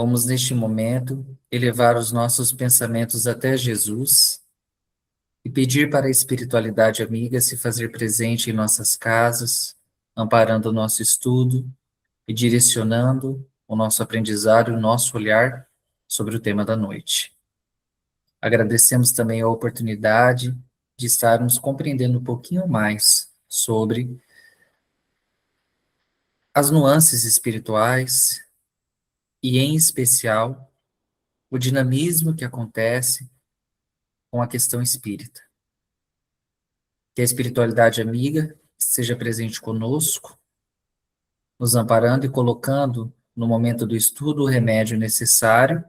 Vamos, neste momento, elevar os nossos pensamentos até Jesus e pedir para a espiritualidade amiga se fazer presente em nossas casas, amparando o nosso estudo e direcionando o nosso aprendizado e o nosso olhar sobre o tema da noite. Agradecemos também a oportunidade de estarmos compreendendo um pouquinho mais sobre as nuances espirituais e, em especial, o dinamismo que acontece com a questão espírita. Que a espiritualidade amiga esteja presente conosco, nos amparando e colocando, no momento do estudo, o remédio necessário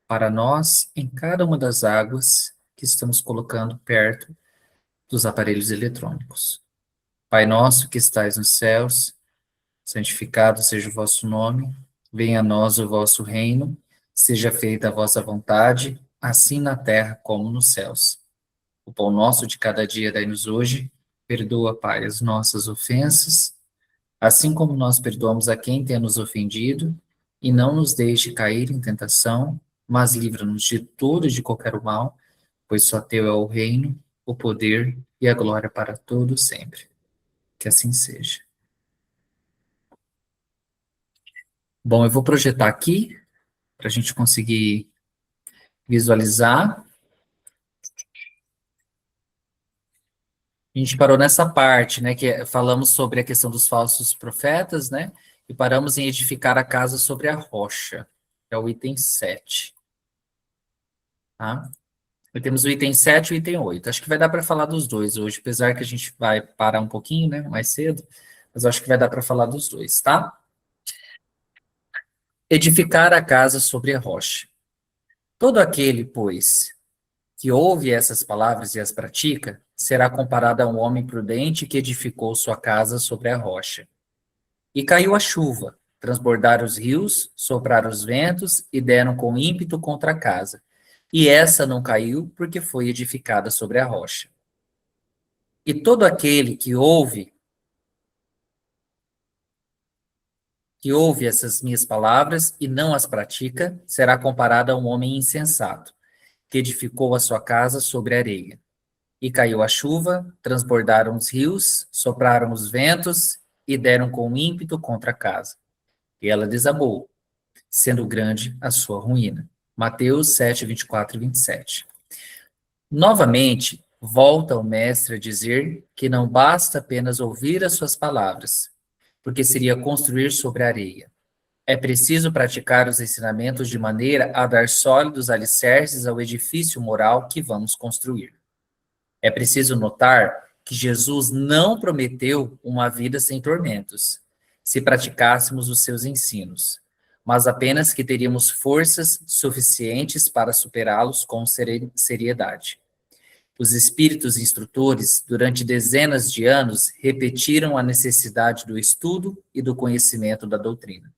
para nós em cada uma das águas que estamos colocando perto dos aparelhos eletrônicos. Pai nosso que estais nos céus, santificado seja o vosso nome, venha a nós o vosso reino, seja feita a vossa vontade, assim na terra como nos céus. O pão nosso de cada dia dai-nos hoje, perdoa, Pai, as nossas ofensas, assim como nós perdoamos a quem tem nos ofendido, e não nos deixe cair em tentação, mas livra-nos de todo e de qualquer mal, pois só teu é o reino, o poder e a glória para todos sempre. Que assim seja. Bom, eu vou projetar aqui, para a gente conseguir visualizar. A gente parou nessa parte, né, falamos sobre a questão dos falsos profetas, né, e paramos em edificar a casa sobre a rocha, que é o item 7, tá? E temos o item 7 e o item 8. Acho que vai dar para falar dos dois hoje, apesar que a gente vai parar um pouquinho, né, mais cedo, mas acho que vai dar para falar dos dois, tá? Edificar a casa sobre a rocha. Todo aquele, pois, que ouve essas palavras e as pratica, será comparado a um homem prudente que edificou sua casa sobre a rocha. E caiu a chuva, transbordaram os rios, sopraram os ventos e deram com ímpeto contra a casa. E essa não caiu porque foi edificada sobre a rocha. E todo aquele que ouve essas minhas palavras e não as pratica, será comparado a um homem insensato, que edificou a sua casa sobre areia. E caiu a chuva, transbordaram os rios, sopraram os ventos e deram com ímpeto contra a casa. E ela desabou, sendo grande a sua ruína. Mateus 7, 24 e 27. Novamente, volta o mestre a dizer que não basta apenas ouvir as suas palavras, porque seria construir sobre a areia. É preciso praticar os ensinamentos de maneira a dar sólidos alicerces ao edifício moral que vamos construir. É preciso notar que Jesus não prometeu uma vida sem tormentos, se praticássemos os seus ensinos, mas apenas que teríamos forças suficientes para superá-los com seriedade. Os espíritos instrutores, durante dezenas de anos, repetiram a necessidade do estudo e do conhecimento da doutrina.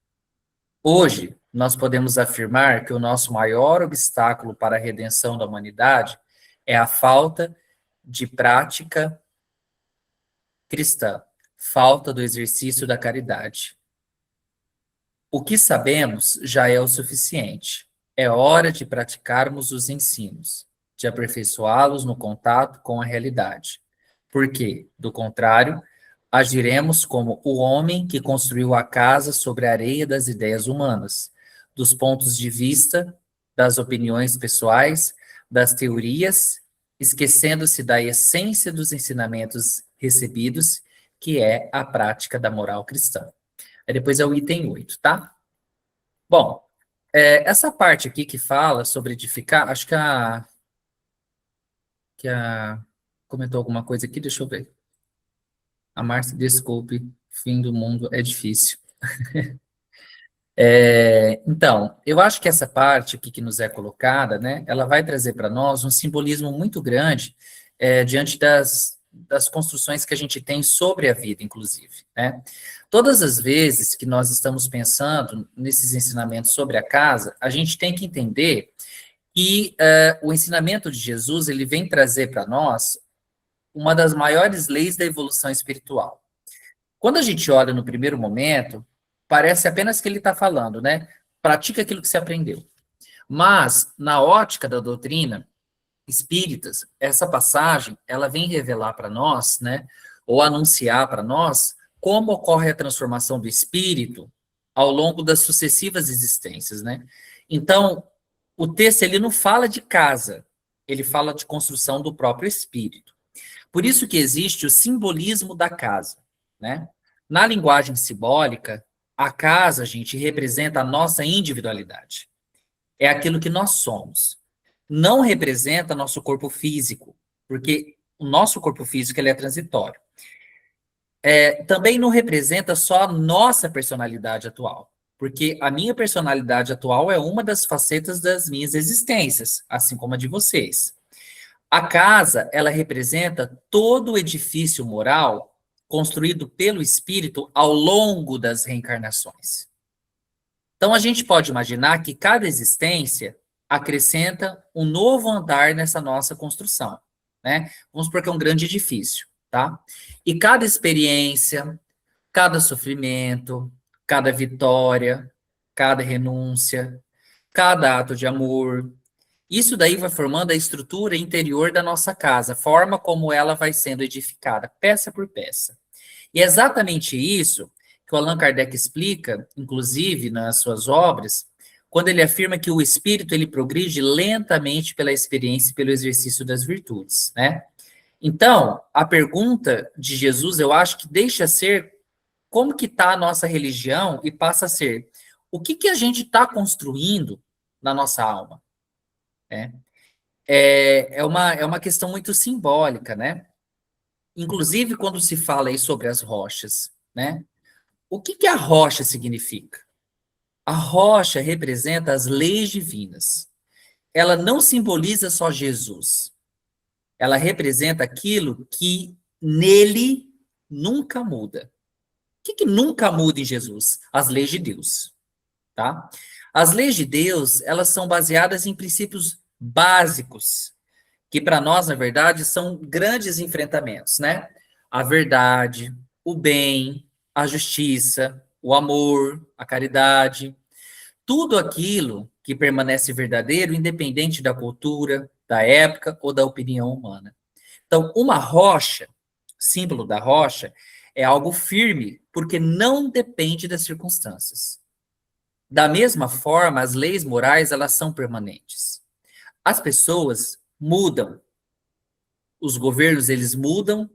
Hoje, nós podemos afirmar que o nosso maior obstáculo para a redenção da humanidade é a falta de prática cristã, falta do exercício da caridade. O que sabemos já é o suficiente. É hora de praticarmos os ensinos, de aperfeiçoá-los no contato com a realidade. Porque, do contrário, agiremos como o homem que construiu a casa sobre a areia das ideias humanas, dos pontos de vista, das opiniões pessoais, das teorias, esquecendo-se da essência dos ensinamentos recebidos, que é a prática da moral cristã. Aí depois é o item 8, tá? Bom, essa parte aqui que fala sobre edificar, acho que a comentou alguma coisa aqui, deixa eu ver. A Márcia, desculpe, fim do mundo é difícil. Então, eu acho que essa parte aqui que nos é colocada, né, ela vai trazer para nós um simbolismo muito grande diante das construções que a gente tem sobre a vida, inclusive, né? Todas as vezes que nós estamos pensando nesses ensinamentos sobre a casa, a gente tem que entender que o ensinamento de Jesus, ele vem trazer para nós uma das maiores leis da evolução espiritual. Quando a gente olha no primeiro momento, parece apenas que ele está falando, né? pratica aquilo que você aprendeu. Mas, na ótica da doutrina espíritas, essa passagem, ela vem revelar para nós, né, ou anunciar para nós, como ocorre a transformação do espírito ao longo das sucessivas existências, né? Então, o texto, ele não fala de casa, ele fala de construção do próprio espírito. Por isso que existe o simbolismo da casa, né? Na linguagem simbólica, a casa, gente, representa a nossa individualidade. É aquilo que nós somos. Não representa nosso corpo físico, porque o nosso corpo físico ele é transitório. Também não representa só a nossa personalidade atual, porque a minha personalidade atual é uma das facetas das minhas existências, assim como a de vocês. A casa, ela representa todo o edifício moral construído pelo espírito ao longo das reencarnações. Então, a gente pode imaginar que cada existência acrescenta um novo andar nessa nossa construção, né? Vamos supor que é um grande edifício, tá? E cada experiência, cada sofrimento, cada vitória, cada renúncia, cada ato de amor, isso daí vai formando a estrutura interior da nossa casa, a forma como ela vai sendo edificada, peça por peça. E é exatamente isso que o Allan Kardec explica, inclusive nas suas obras, quando ele afirma que o espírito ele progride lentamente pela experiência e pelo exercício das virtudes, né? Então, a pergunta de Jesus, eu acho que deixa ser como que está a nossa religião e passa a ser o que que a gente está construindo na nossa alma, né? É uma questão muito simbólica, né? Inclusive, quando se fala aí sobre as rochas, né? O que que a rocha significa? A rocha representa as leis divinas. Ela não simboliza só Jesus. Ela representa aquilo que nele nunca muda. O que que nunca muda em Jesus? As leis de Deus, tá? As leis de Deus, elas são baseadas em princípios básicos, que para nós, na verdade, são grandes enfrentamentos, né? A verdade, o bem, a justiça, o amor, a caridade, tudo aquilo que permanece verdadeiro, independente da cultura, da época ou da opinião humana. Então, uma rocha, símbolo da rocha, é algo firme, porque não depende das circunstâncias. Da mesma forma, as leis morais, elas são permanentes. As pessoas mudam, os governos, eles mudam,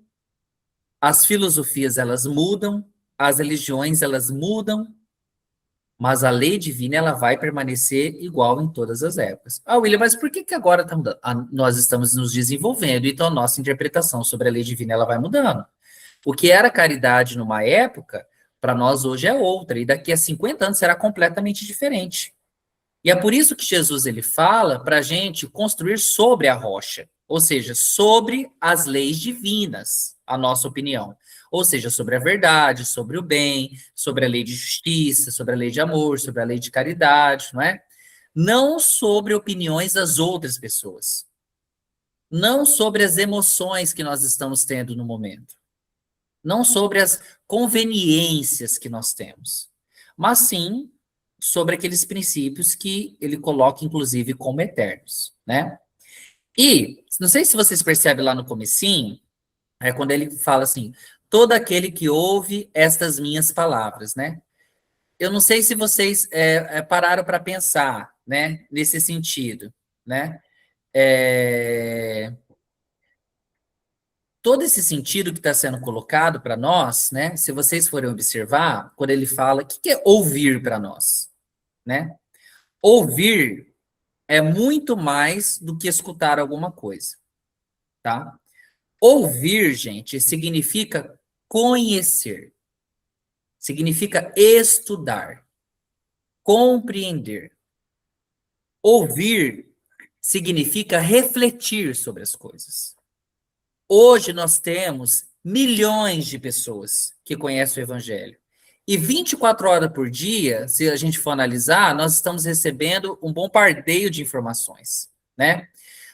as filosofias, elas mudam, as religiões, elas mudam, mas a lei divina, ela vai permanecer igual em todas as épocas. Ah, William, mas por que que agora tá mudando? Nós estamos nos desenvolvendo, então a nossa interpretação sobre a lei divina, ela vai mudando. O que era caridade numa época, para nós hoje é outra, e daqui a 50 anos será completamente diferente. E é por isso que Jesus ele fala para a gente construir sobre a rocha, ou seja, sobre as leis divinas, a nossa opinião. Ou seja, sobre a verdade, sobre o bem, sobre a lei de justiça, sobre a lei de amor, sobre a lei de caridade, não é? Não sobre opiniões das outras pessoas. Não sobre as emoções que nós estamos tendo no momento. Não sobre as conveniências que nós temos. Mas sim sobre aqueles princípios que ele coloca, inclusive, como eternos, né? E, não sei se vocês percebem lá no comecinho, quando ele fala assim, todo aquele que ouve estas minhas palavras, né? Eu não sei se vocês pararam para pensar, né, nesse sentido, né? Todo esse sentido que está sendo colocado para nós, né? Se vocês forem observar, quando ele fala, o que que é ouvir para nós, né? Ouvir é muito mais do que escutar alguma coisa, tá? Ouvir, gente, significa conhecer, significa estudar, compreender. Ouvir significa refletir sobre as coisas. Hoje nós temos milhões de pessoas que conhecem o Evangelho. E 24 horas por dia, se a gente for analisar, nós estamos recebendo um bombardeio de informações, né?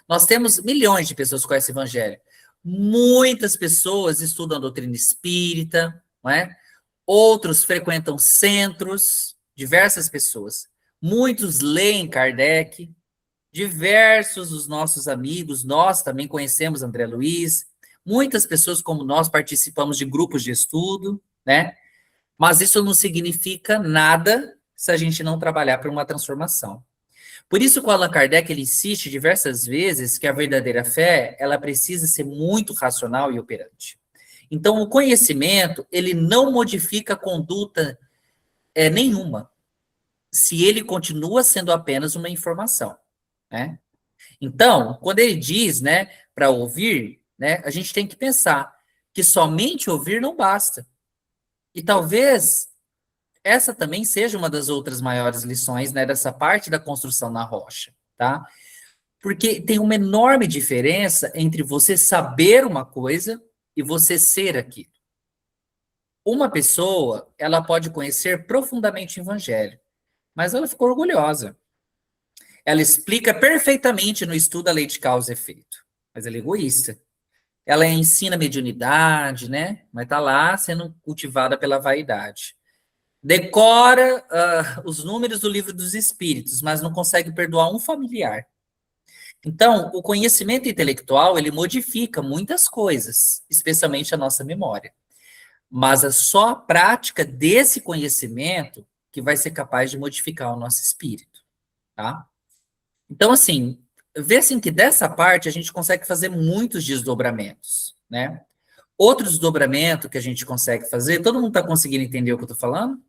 Nós temos milhões de pessoas que conhecem o Evangelho. Muitas pessoas estudam a doutrina espírita, não é? Outros frequentam centros, diversas pessoas. Muitos leem Kardec, diversos dos nossos amigos, nós também conhecemos André Luiz, muitas pessoas como nós participamos de grupos de estudo, né? Mas isso não significa nada se a gente não trabalhar por uma transformação. Por isso que o Allan Kardec ele insiste diversas vezes que a verdadeira fé, ela precisa ser muito racional e operante. Então, o conhecimento, ele não modifica a conduta nenhuma, se ele continua sendo apenas uma informação, né? Então, quando ele diz, né, para ouvir, né, a gente tem que pensar que somente ouvir não basta. E talvez essa também seja uma das outras maiores lições, né, dessa parte da construção na rocha, tá? Porque tem uma enorme diferença entre você saber uma coisa e você ser aquilo. Uma pessoa, ela pode conhecer profundamente o evangelho, mas ela ficou orgulhosa. Ela explica perfeitamente no estudo a lei de causa e efeito, mas ela é egoísta. Ela ensina mediunidade, né? Mas tá lá sendo cultivada pela vaidade. Decora os números do livro dos espíritos, mas não consegue perdoar um familiar. Então, o conhecimento intelectual, ele modifica muitas coisas, especialmente a nossa memória. Mas é só a prática desse conhecimento que vai ser capaz de modificar o nosso espírito, tá? Então, assim, vê assim que dessa parte a gente consegue fazer muitos desdobramentos, né? Outro desdobramento que a gente consegue fazer, todo mundo está conseguindo entender o que eu estou falando?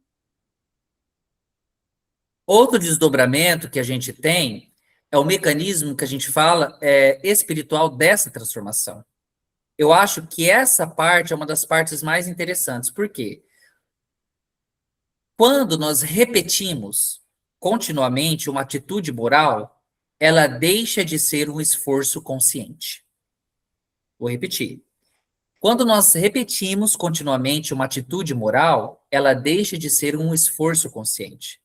Outro desdobramento que a gente tem é o mecanismo que a gente fala espiritual dessa transformação. Eu acho que essa parte é uma das partes mais interessantes. Por quê? Quando nós repetimos continuamente uma atitude moral, ela deixa de ser um esforço consciente. Vou repetir. Quando nós repetimos continuamente uma atitude moral, ela deixa de ser um esforço consciente.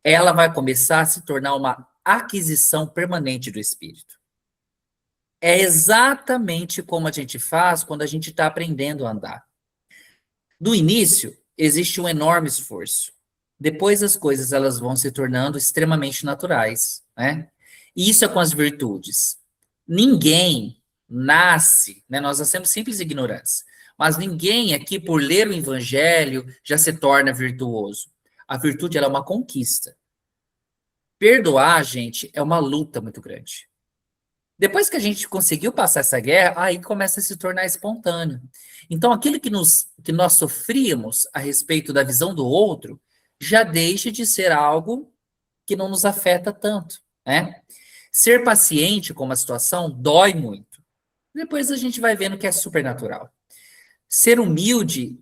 Ela vai começar a se tornar uma aquisição permanente do espírito. É exatamente como a gente faz quando a gente está aprendendo a andar. No início, existe um enorme esforço. Depois as coisas elas vão se tornando extremamente naturais, né? E isso é com as virtudes. Ninguém nasce, né? Nós nascemos simples e ignorantes, mas ninguém aqui por ler o evangelho já se torna virtuoso. A virtude ela é uma conquista. Perdoar, gente, é uma luta muito grande. Depois que a gente conseguiu passar essa guerra, aí começa a se tornar espontâneo. Então, aquilo que nós sofríamos a respeito da visão do outro já deixa de ser algo que não nos afeta tanto, né? Ser paciente com uma situação dói muito. Depois a gente vai vendo que é supernatural. Ser humilde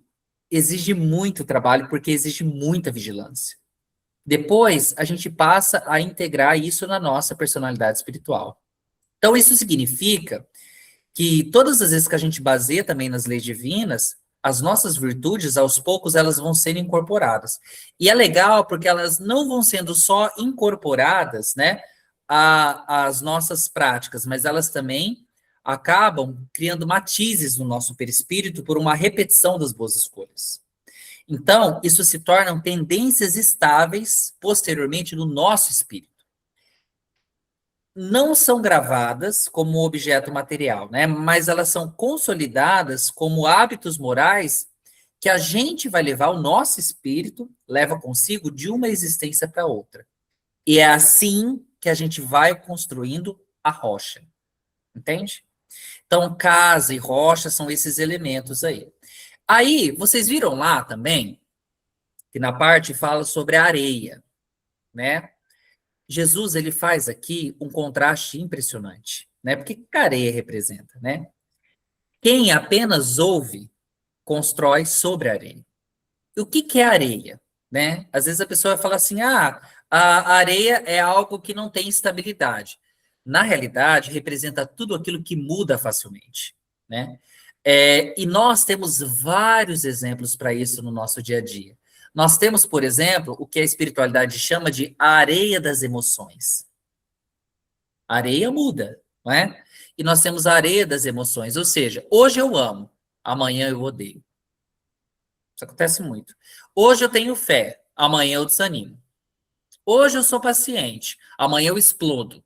exige muito trabalho porque exige muita vigilância. Depois a gente passa a integrar isso na nossa personalidade espiritual. Então, isso significa que todas as vezes que a gente baseia também nas leis divinas, as nossas virtudes, aos poucos, elas vão sendo incorporadas. E é legal porque elas não vão sendo só incorporadas, né, às nossas práticas, mas elas também acabam criando matizes no nosso perispírito por uma repetição das boas escolhas. Então, isso se tornam tendências estáveis posteriormente no nosso espírito. Não são gravadas como objeto material, né? Mas elas são consolidadas como hábitos morais que a gente vai levar, o nosso espírito leva consigo de uma existência para outra. E é assim que a gente vai construindo a rocha. Entende? Então, casa e rocha são esses elementos aí. Aí, vocês viram lá também, que na parte fala sobre a areia, né? Jesus ele faz aqui um contraste impressionante, né? Porque que a areia representa, né? Quem apenas ouve, constrói sobre a areia. E o que é areia, né? Às vezes a pessoa fala assim, a areia é algo que não tem estabilidade. Na realidade, representa tudo aquilo que muda facilmente, né? E nós temos vários exemplos para isso no nosso dia a dia. Nós temos, por exemplo, o que a espiritualidade chama de areia das emoções. A areia muda, não é? E nós temos a areia das emoções, ou seja, hoje eu amo, amanhã eu odeio. Isso acontece muito. Hoje eu tenho fé, amanhã eu desanimo. Hoje eu sou paciente, amanhã eu explodo.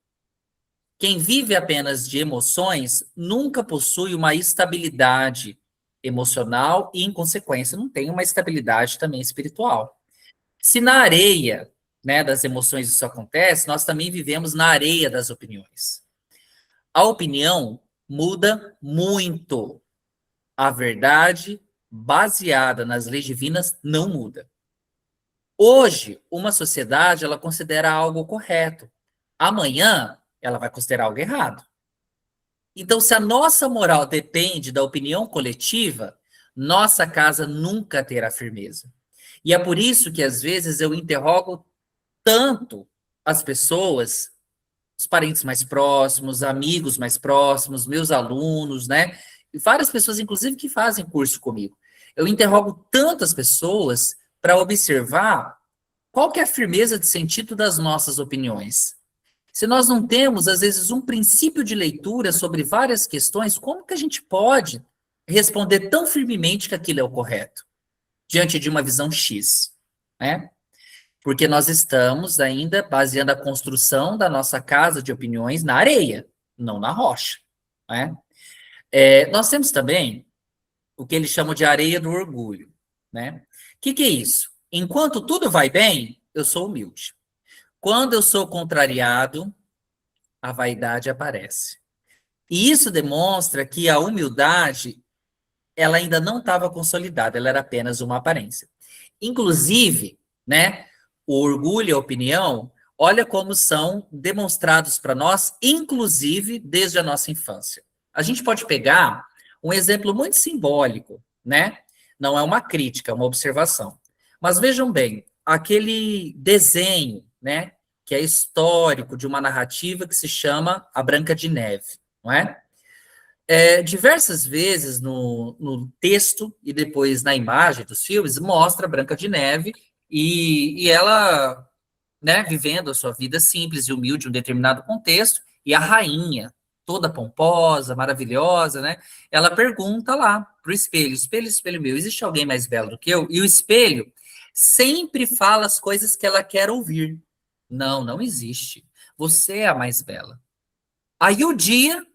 Quem vive apenas de emoções nunca possui uma estabilidade emocional e, em consequência, não tem uma estabilidade também espiritual. Se na areia, né, das emoções isso acontece, nós também vivemos na areia das opiniões. A opinião muda muito. A verdade, baseada nas leis divinas, não muda. Hoje, uma sociedade, ela considera algo correto. Amanhã, ela vai considerar algo errado. Então, se a nossa moral depende da opinião coletiva, nossa casa nunca terá firmeza. E é por isso que, às vezes, eu interrogo tanto as pessoas, os parentes mais próximos, amigos mais próximos, meus alunos, né? E várias pessoas, inclusive, que fazem curso comigo. Eu interrogo tantas pessoas para observar qual que é a firmeza de sentido das nossas opiniões. Se nós não temos, às vezes, um princípio de leitura sobre várias questões, como que a gente pode responder tão firmemente que aquilo é o correto, diante de uma visão X, né? Porque nós estamos ainda baseando a construção da nossa casa de opiniões na areia, não na rocha, né? Nós temos também o que eles chamam de areia do orgulho, né? O que é isso? Enquanto tudo vai bem, eu sou humilde. Quando eu sou contrariado, a vaidade aparece. E isso demonstra que a humildade, ela ainda não estava consolidada, ela era apenas uma aparência. Inclusive, né, o orgulho e a opinião, olha como são demonstrados para nós, inclusive desde a nossa infância. A gente pode pegar um exemplo muito simbólico, né? Não é uma crítica, é uma observação. Mas vejam bem, aquele desenho, né, que é histórico de uma narrativa que se chama A Branca de Neve, não é? Diversas vezes no texto e depois na imagem dos filmes, mostra a Branca de Neve e ela, né, vivendo a sua vida simples e humilde em um determinado contexto, e a rainha, toda pomposa, maravilhosa, né, ela pergunta lá pro espelho, espelho, espelho meu, existe alguém mais belo do que eu? E o espelho sempre fala as coisas que ela quer ouvir. Não, não existe. Você é a mais bela. Aí o dia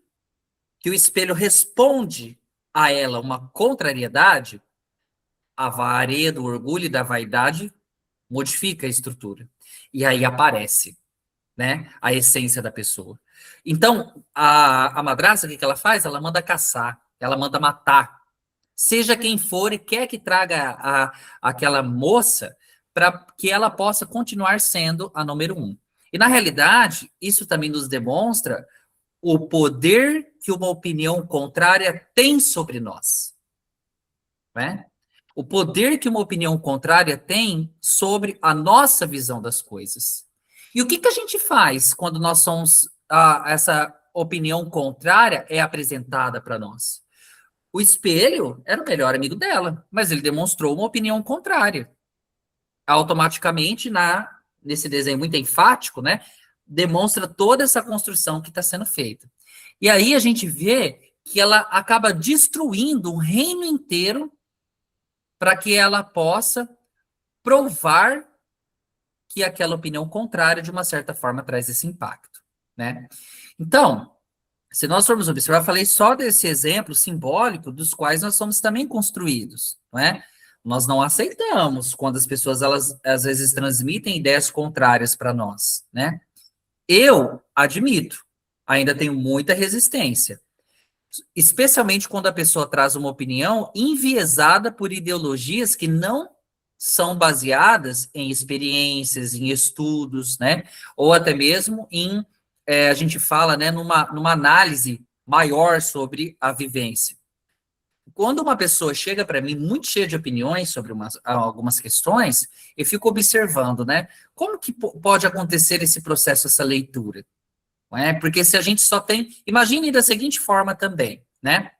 que o espelho responde a ela uma contrariedade, a varia do orgulho e da vaidade modifica a estrutura. E aí aparece, né, a essência da pessoa. Então, a madrasta, o que ela faz? Ela manda caçar, ela manda matar. Seja quem for e quer que traga aquela moça para que ela possa continuar sendo a número um. E, na realidade, isso também nos demonstra o poder que uma opinião contrária tem sobre nós, né? O poder que uma opinião contrária tem sobre a nossa visão das coisas. E o que a gente faz quando nós somos essa opinião contrária é apresentada para nós? O espelho era o melhor amigo dela, mas ele demonstrou uma opinião contrária. Automaticamente, nesse desenho muito enfático, né, demonstra toda essa construção que está sendo feita. E aí a gente vê que ela acaba destruindo um reino inteiro para que ela possa provar que aquela opinião contrária, de uma certa forma, traz esse impacto, né? Então, se nós formos observar, eu falei só desse exemplo simbólico dos quais nós somos também construídos, não é? Nós não aceitamos quando as pessoas, elas, às vezes, transmitem ideias contrárias para nós, né? Eu admito, ainda tenho muita resistência, especialmente quando a pessoa traz uma opinião enviesada por ideologias que não são baseadas em experiências, em estudos, né? Ou até mesmo em, a gente fala, né, numa análise maior sobre a vivência. Quando uma pessoa chega para mim muito cheia de opiniões sobre algumas questões, eu fico observando, né? Como que pode acontecer esse processo, essa leitura? Não é? Porque se a gente só tem... Imagine da seguinte forma também, né?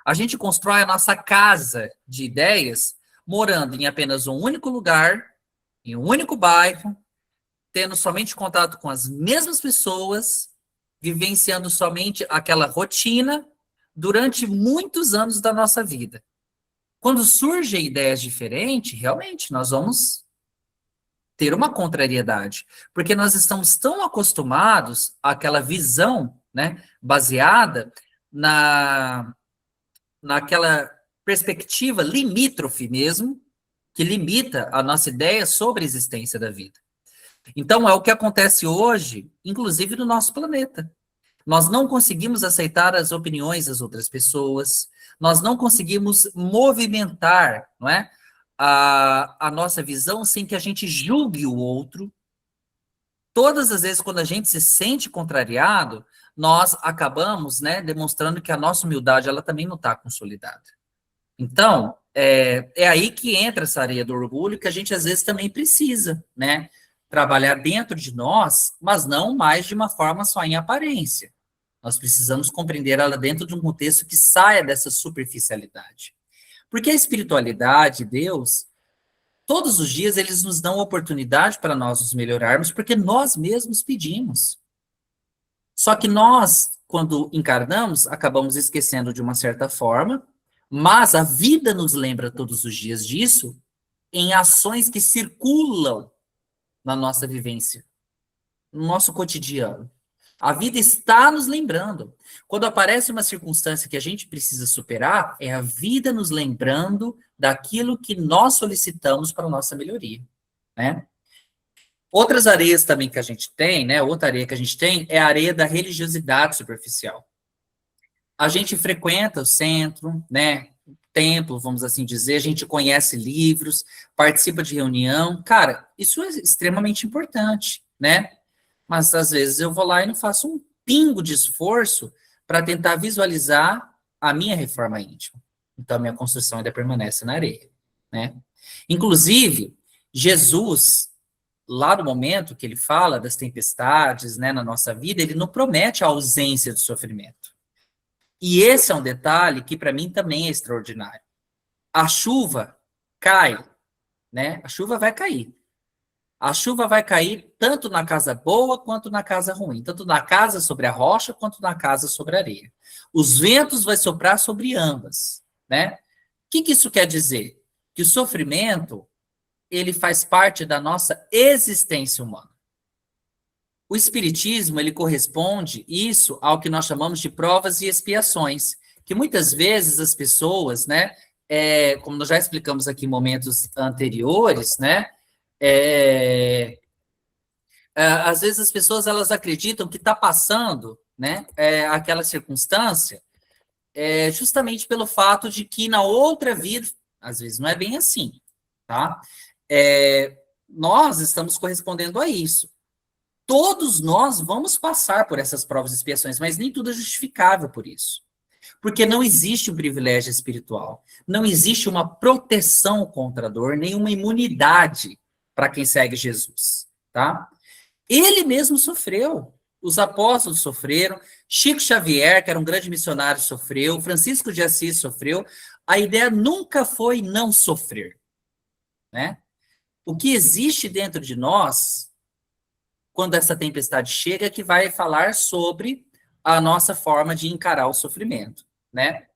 A gente constrói a nossa casa de ideias morando em apenas um único lugar, em um único bairro, tendo somente contato com as mesmas pessoas, vivenciando somente aquela rotina durante muitos anos da nossa vida. Quando surgem ideias diferentes, realmente, nós vamos ter uma contrariedade, porque nós estamos tão acostumados àquela visão, né, baseada naquela perspectiva limítrofe mesmo, que limita a nossa ideia sobre a existência da vida. Então, é o que acontece hoje, inclusive no nosso planeta. Nós não conseguimos aceitar as opiniões das outras pessoas, nós não conseguimos movimentar, não é, a nossa visão sem que a gente julgue o outro. Todas as vezes quando a gente se sente contrariado, nós acabamos, né, demonstrando que a nossa humildade ela também não está consolidada. Então, é aí que entra essa areia do orgulho, que a gente às vezes também precisa, né, trabalhar dentro de nós, mas não mais de uma forma só em aparência. Nós precisamos compreender ela dentro de um contexto que saia dessa superficialidade. Porque a espiritualidade, Deus, todos os dias eles nos dão oportunidade para nós nos melhorarmos, porque nós mesmos pedimos. Só que nós, quando encarnamos, acabamos esquecendo de uma certa forma, mas a vida nos lembra todos os dias disso, em ações que circulam na nossa vivência, no nosso cotidiano. A vida está nos lembrando. Quando aparece uma circunstância que a gente precisa superar, é a vida nos lembrando daquilo que nós solicitamos para a nossa melhoria, né? Outras areias também que a gente tem, né? Outra areia que a gente tem é a areia da religiosidade superficial. A gente frequenta o centro, né? Templo, vamos assim dizer, a gente conhece livros, participa de reunião. Cara, isso é extremamente importante, né? Mas às vezes eu vou lá e não faço um pingo de esforço para tentar visualizar a minha reforma íntima. Então a minha construção ainda permanece na areia, né? Inclusive, Jesus, lá no momento que ele fala das tempestades, né, na nossa vida, ele não promete a ausência de sofrimento. E esse é um detalhe que para mim também é extraordinário. A chuva cai, né? A chuva vai cair. A chuva vai cair tanto na casa boa quanto na casa ruim, tanto na casa sobre a rocha quanto na casa sobre a areia. Os ventos vão soprar sobre ambas, né? O que isso quer dizer? Que o sofrimento, ele faz parte da nossa existência humana. O espiritismo, ele corresponde isso ao que nós chamamos de provas e expiações, que muitas vezes as pessoas, né, como nós já explicamos aqui em momentos anteriores, né, às vezes as pessoas elas acreditam que está passando, né, aquela circunstância, justamente pelo fato de que na outra vida, às vezes não é bem assim, tá? Nós estamos correspondendo a isso. Todos nós vamos passar por essas provas e expiações, mas nem tudo é justificável por isso. Porque não existe um privilégio espiritual, não existe uma proteção contra a dor, nenhuma imunidade para quem segue Jesus, tá? Ele mesmo sofreu, os apóstolos sofreram, Chico Xavier, que era um grande missionário, sofreu, Francisco de Assis sofreu. A ideia nunca foi não sofrer, né? O que existe dentro de nós, quando essa tempestade chega, é que vai falar sobre a nossa forma de encarar o sofrimento, né?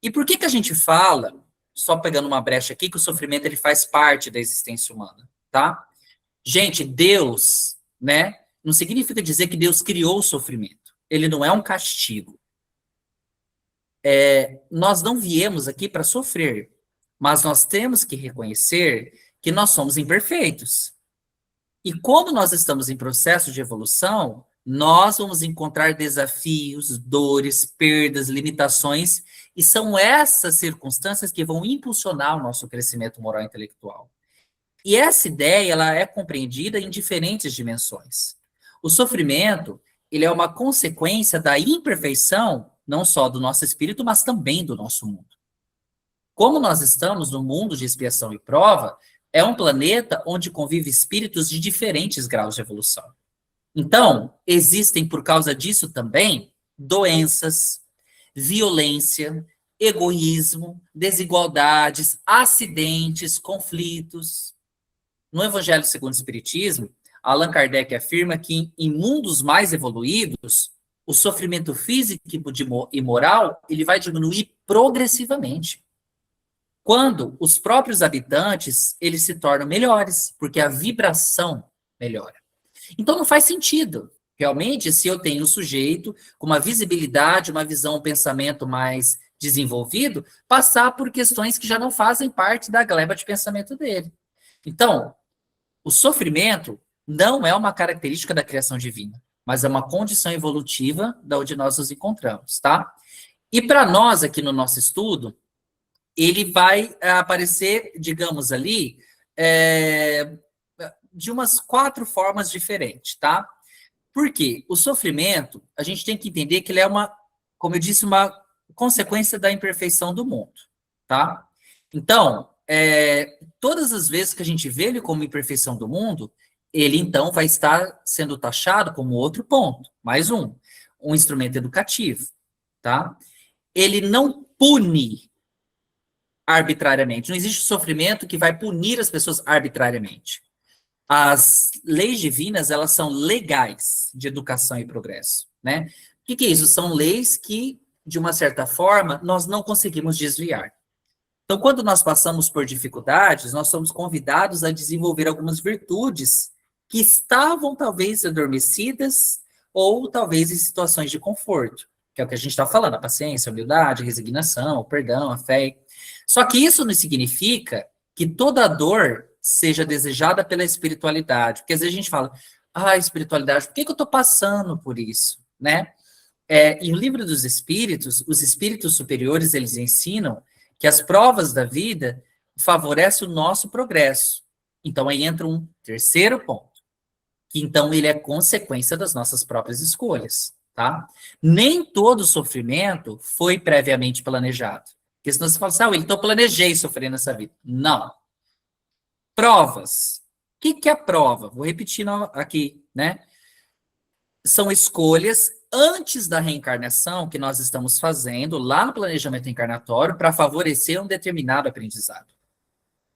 E por que a gente fala, só pegando uma brecha aqui, que o sofrimento ele faz parte da existência humana, tá? Gente, Deus, né, não significa dizer que Deus criou o sofrimento. Ele não é um castigo. Nós não viemos aqui para sofrer, mas nós temos que reconhecer que nós somos imperfeitos. E como nós estamos em processo de evolução, nós vamos encontrar desafios, dores, perdas, limitações, e são essas circunstâncias que vão impulsionar o nosso crescimento moral e intelectual. E essa ideia ela é compreendida em diferentes dimensões. O sofrimento ele é uma consequência da imperfeição, não só do nosso espírito, mas também do nosso mundo. Como nós estamos no mundo de expiação e prova, é um planeta onde convive espíritos de diferentes graus de evolução. Então, existem, por causa disso também, doenças, violência, egoísmo, desigualdades, acidentes, conflitos. No Evangelho segundo o Espiritismo, Allan Kardec afirma que em mundos mais evoluídos, o sofrimento físico e moral ele vai diminuir progressivamente. quando os próprios habitantes, eles se tornam melhores, porque a vibração melhora. Então não faz sentido. Realmente, se eu tenho um sujeito com uma visibilidade, uma visão, um pensamento mais desenvolvido, passar por questões que já não fazem parte da gleba de pensamento dele. Então, o sofrimento não é uma característica da criação divina, mas é uma condição evolutiva da onde nós nos encontramos, tá? E para nós, aqui no nosso estudo, ele vai aparecer, digamos ali, de umas 4 formas diferentes, tá? Por quê? O sofrimento, a gente tem que entender que ele é uma, como eu disse, uma consequência da imperfeição do mundo, tá? Então, todas as vezes que a gente vê ele como imperfeição do mundo, ele então vai estar sendo taxado como outro ponto, mais um instrumento educativo, tá? Ele não pune arbitrariamente, não existe sofrimento que vai punir as pessoas arbitrariamente. As leis divinas, elas são legais de educação e progresso, né? O que é isso? São leis que, de uma certa forma, nós não conseguimos desviar. Então, quando nós passamos por dificuldades, nós somos convidados a desenvolver algumas virtudes que estavam, talvez, adormecidas ou, talvez, em situações de conforto, que é o que a gente está falando, a paciência, a humildade, a resignação, o perdão, a fé. Só que isso não significa que toda dor seja desejada pela espiritualidade. Porque às vezes a gente fala, espiritualidade, por que eu estou passando por isso? Né? Em O Livro dos Espíritos, os espíritos superiores, eles ensinam que as provas da vida favorecem o nosso progresso. Então, aí entra um terceiro ponto, que então ele é consequência das nossas próprias escolhas, tá? Nem todo sofrimento foi previamente planejado. Porque senão você fala assim, então eu planejei sofrer nessa vida. Não. Provas. O que é prova? Vou repetir aqui, né? São escolhas antes da reencarnação que nós estamos fazendo lá no planejamento encarnatório para favorecer um determinado aprendizado.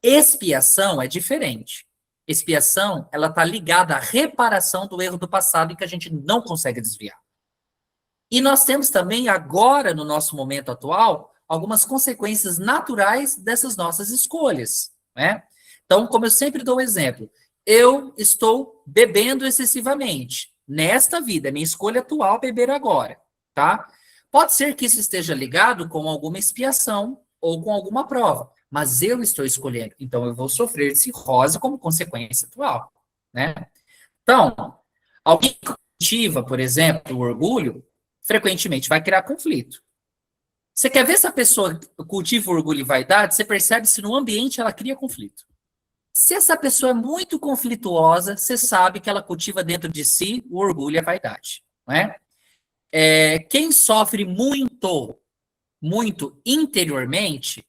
Expiação é diferente. Expiação, ela está ligada à reparação do erro do passado e que a gente não consegue desviar. E nós temos também agora, no nosso momento atual, algumas consequências naturais dessas nossas escolhas, né? Então, como eu sempre dou um exemplo, eu estou bebendo excessivamente. Nesta vida, minha escolha atual é beber agora, tá? Pode ser que isso esteja ligado com alguma expiação ou com alguma prova, mas eu estou escolhendo, então eu vou sofrer cirrose como consequência atual, né? Então, alguém que cultiva, por exemplo, o orgulho, frequentemente vai criar conflito. Você quer ver se a pessoa cultiva o orgulho e vaidade, você percebe se no ambiente ela cria conflito. Se essa pessoa é muito conflituosa, você sabe que ela cultiva dentro de si o orgulho e a vaidade, não é? Quem sofre muito interiormente,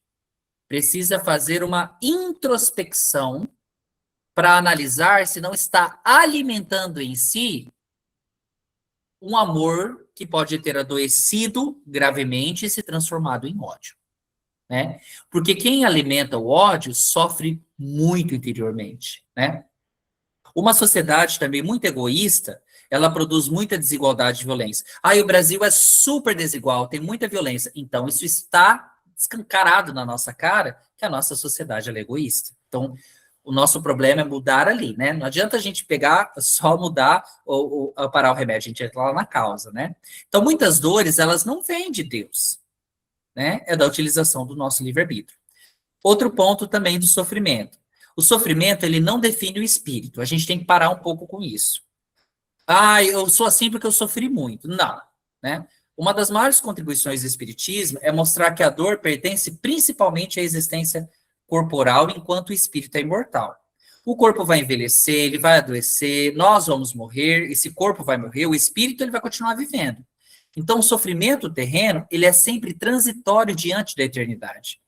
precisa fazer uma introspecção para analisar se não está alimentando em si um amor que pode ter adoecido gravemente e se transformado em ódio, né? Porque quem alimenta o ódio sofre muito interiormente, né? Uma sociedade também muito egoísta, ela produz muita desigualdade e violência. O Brasil é super desigual, tem muita violência. Então, isso está escancarado na nossa cara que a nossa sociedade é egoísta. Então, o nosso problema é mudar ali, né? Não adianta a gente pegar, só mudar ou parar o remédio, a gente entra lá na causa, né? Então, muitas dores, elas não vêm de Deus, né? É da utilização do nosso livre-arbítrio. Outro ponto também do sofrimento. O sofrimento, ele não define o espírito. A gente tem que parar um pouco com isso. Eu sou assim porque eu sofri muito. Não, né? Uma das maiores contribuições do espiritismo é mostrar que a dor pertence principalmente à existência corporal, enquanto o espírito é imortal. O corpo vai envelhecer, ele vai adoecer, nós vamos morrer, esse corpo vai morrer, o espírito ele vai continuar vivendo. Então, o sofrimento terreno, ele é sempre transitório diante da eternidade.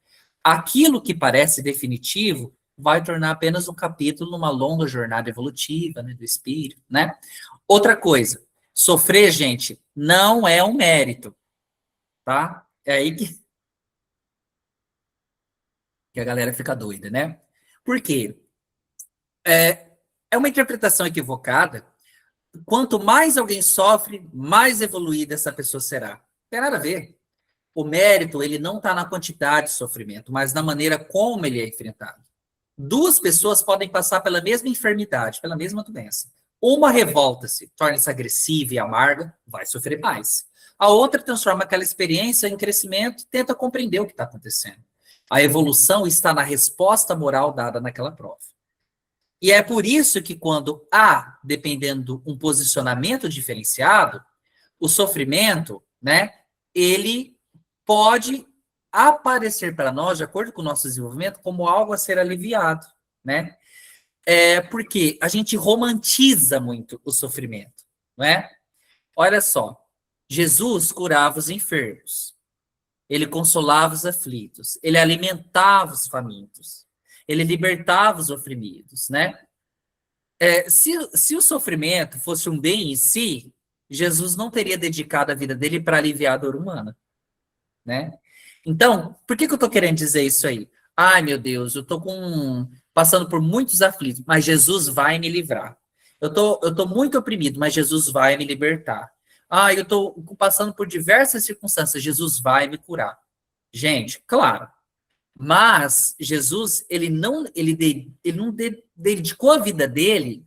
Aquilo que parece definitivo vai tornar apenas um capítulo numa longa jornada evolutiva, né, do espírito, né? Outra coisa, sofrer, gente, não é um mérito, tá? É aí que a galera fica doida, né? Por quê? É uma interpretação equivocada. Quanto mais alguém sofre, mais evoluída essa pessoa será. Não tem nada a ver. O mérito, ele não está na quantidade de sofrimento, mas na maneira como ele é enfrentado. Duas pessoas podem passar pela mesma enfermidade, pela mesma doença. Uma revolta-se, torna-se agressiva e amarga, vai sofrer mais. A outra transforma aquela experiência em crescimento, tenta compreender o que está acontecendo. A evolução está na resposta moral dada naquela prova. E é por isso que quando há, dependendo um posicionamento diferenciado, o sofrimento, né, ele pode aparecer para nós, de acordo com o nosso desenvolvimento, como algo a ser aliviado, né? Porque a gente romantiza muito o sofrimento, não é? Olha só, Jesus curava os enfermos, ele consolava os aflitos, ele alimentava os famintos, ele libertava os oprimidos, né? Se o sofrimento fosse um bem em si, Jesus não teria dedicado a vida dele para aliviar a dor humana, né? Então, por que eu estou querendo dizer isso aí? Ai, meu Deus, eu estou passando por muitos aflitos, mas Jesus vai me livrar. Eu tô muito oprimido, mas Jesus vai me libertar. Ah, eu estou passando por diversas circunstâncias, Jesus vai me curar. Gente, claro, mas Jesus, ele não dedicou a vida dele,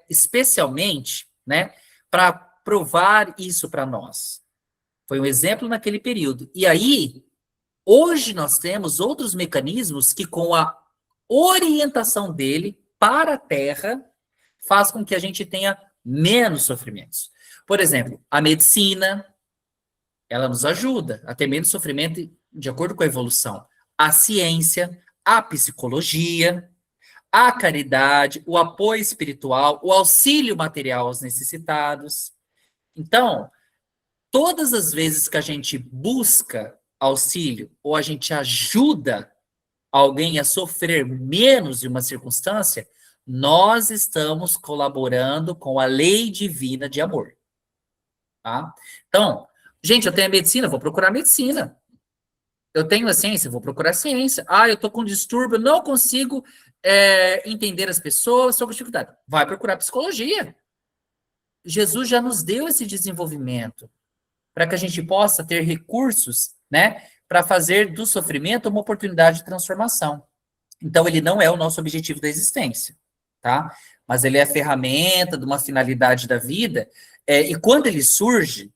especialmente, né, para provar isso para nós. Foi um exemplo naquele período. E aí, hoje nós temos outros mecanismos que, com a orientação dele para a Terra, faz com que a gente tenha menos sofrimentos. Por exemplo, a medicina, ela nos ajuda a ter menos sofrimento de acordo com a evolução. A ciência, a psicologia, a caridade, o apoio espiritual, o auxílio material aos necessitados. Então, todas as vezes que a gente busca auxílio ou a gente ajuda alguém a sofrer menos de uma circunstância, nós estamos colaborando com a lei divina de amor. Tá? Então, gente, eu tenho a medicina, vou procurar medicina. Eu tenho a ciência, vou procurar ciência. Ah, eu estou com distúrbio, não consigo entender as pessoas, estou com dificuldade. Vai procurar psicologia. Jesus já nos deu esse desenvolvimento para que a gente possa ter recursos, né, para fazer do sofrimento uma oportunidade de transformação. Então, ele não é o nosso objetivo da existência, tá? Mas ele é a ferramenta de uma finalidade da vida, e quando ele surge,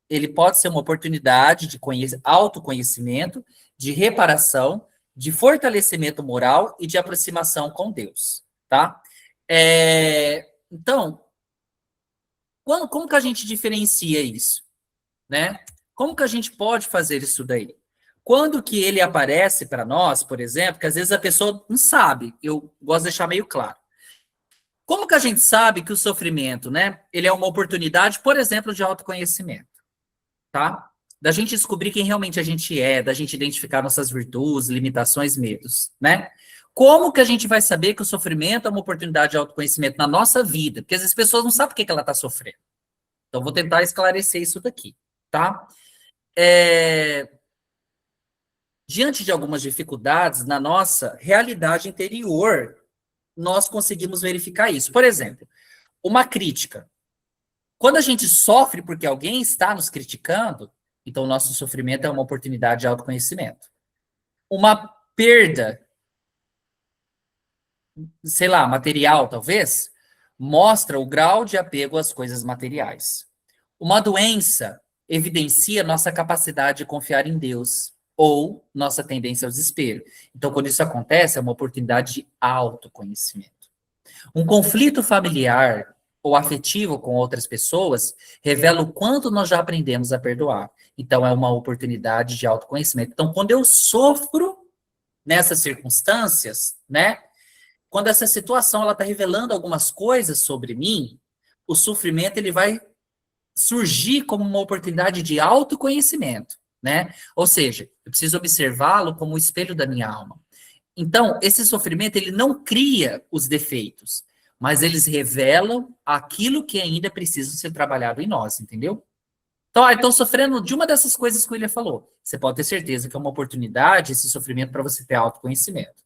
ele pode ser uma oportunidade de autoconhecimento, de reparação, de fortalecimento moral e de aproximação com Deus, tá? Então, como que a gente diferencia isso, né? Como que a gente pode fazer isso daí? Quando que ele aparece para nós, por exemplo, que às vezes a pessoa não sabe, eu gosto de deixar meio claro. Como que a gente sabe que o sofrimento, né, ele é uma oportunidade, por exemplo, de autoconhecimento, tá? Da gente descobrir quem realmente a gente é, da gente identificar nossas virtudes, limitações, medos, né? Como que a gente vai saber que o sofrimento é uma oportunidade de autoconhecimento na nossa vida? Porque às vezes as pessoas não sabem por que ela está sofrendo. Então, vou tentar esclarecer isso daqui, tá? Diante de algumas dificuldades na nossa realidade interior, nós conseguimos verificar isso. Por exemplo, uma crítica. Quando a gente sofre porque alguém está nos criticando, então o nosso sofrimento é uma oportunidade de autoconhecimento. Uma perda, sei lá, material talvez, mostra o grau de apego às coisas materiais. Uma doença evidencia nossa capacidade de confiar em Deus ou nossa tendência ao desespero. Então, quando isso acontece, é uma oportunidade de autoconhecimento. Um conflito familiar ou afetivo com outras pessoas revela o quanto nós já aprendemos a perdoar. Então, é uma oportunidade de autoconhecimento. Então, quando eu sofro nessas circunstâncias, né? Quando essa situação ela está revelando algumas coisas sobre mim, o sofrimento ele vai surgir como uma oportunidade de autoconhecimento, né? Ou seja, eu preciso observá-lo como o espelho da minha alma. Então, esse sofrimento, ele não cria os defeitos, mas eles revelam aquilo que ainda precisa ser trabalhado em nós, entendeu? Então, estou sofrendo de uma dessas coisas que o William falou. Você pode ter certeza que é uma oportunidade, esse sofrimento, para você ter autoconhecimento.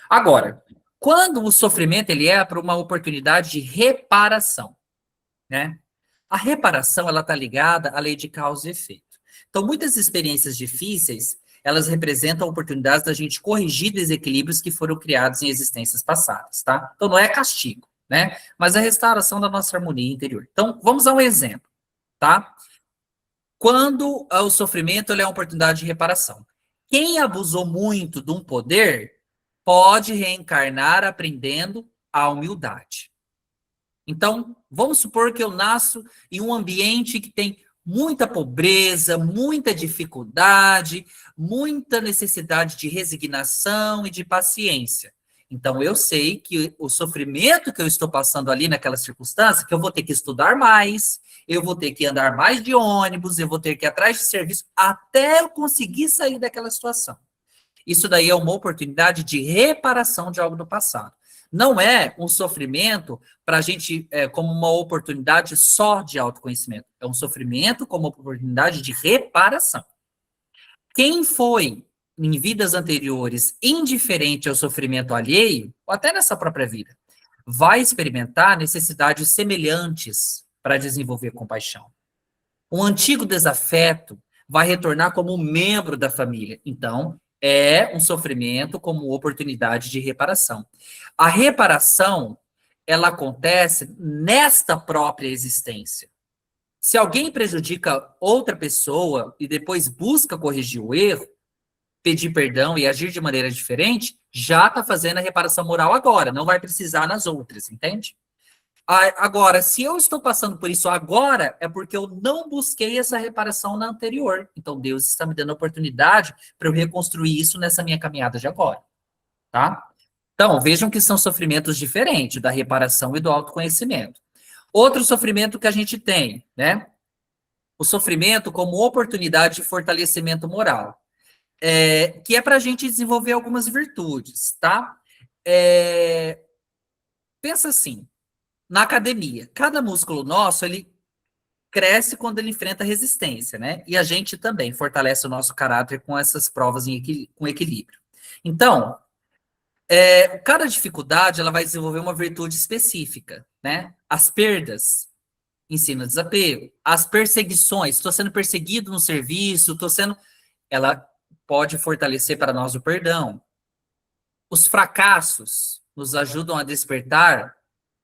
Agora, quando o sofrimento ele é para uma oportunidade de reparação, né? A reparação ela está ligada à lei de causa e efeito. Então, muitas experiências difíceis, elas representam oportunidades da gente corrigir desequilíbrios que foram criados em existências passadas, tá? Então, não é castigo, né? Mas é a restauração da nossa harmonia interior. Então, vamos a um exemplo, tá? Quando o sofrimento ele é uma oportunidade de reparação. Quem abusou muito de um poder pode reencarnar aprendendo a humildade. Então, vamos supor que eu nasço em um ambiente que tem muita pobreza, muita dificuldade, muita necessidade de resignação e de paciência. Então, eu sei que o sofrimento que eu estou passando ali naquela circunstância, que eu vou ter que estudar mais, eu vou ter que andar mais de ônibus, eu vou ter que ir atrás de serviço, até eu conseguir sair daquela situação. Isso daí é uma oportunidade de reparação de algo do passado. Não é um sofrimento para a gente, como uma oportunidade só de autoconhecimento. É um sofrimento como oportunidade de reparação. Quem foi, em vidas anteriores, indiferente ao sofrimento alheio, ou até nessa própria vida, vai experimentar necessidades semelhantes para desenvolver compaixão. Um antigo desafeto vai retornar como um membro da família. Então, é um sofrimento como oportunidade de reparação. A reparação, ela acontece nesta própria existência. Se alguém prejudica outra pessoa e depois busca corrigir o erro, pedir perdão e agir de maneira diferente, já está fazendo a reparação moral agora, não vai precisar nas outras, entende? Agora, se eu estou passando por isso agora, é porque eu não busquei essa reparação na anterior. Então, Deus está me dando a oportunidade para eu reconstruir isso nessa minha caminhada de agora, tá? Então, vejam que são sofrimentos diferentes da reparação e do autoconhecimento. Outro sofrimento que a gente tem, né? O sofrimento como oportunidade de fortalecimento moral, que é para a gente desenvolver algumas virtudes, tá? Pensa assim, na academia, cada músculo nosso, ele cresce quando ele enfrenta resistência, né? E a gente também fortalece o nosso caráter com essas provas com equilíbrio. Então, cada dificuldade, ela vai desenvolver uma virtude específica, né? As perdas ensinam desapego. As perseguições, estou sendo perseguido no serviço, ela pode fortalecer para nós o perdão. Os fracassos nos ajudam a despertar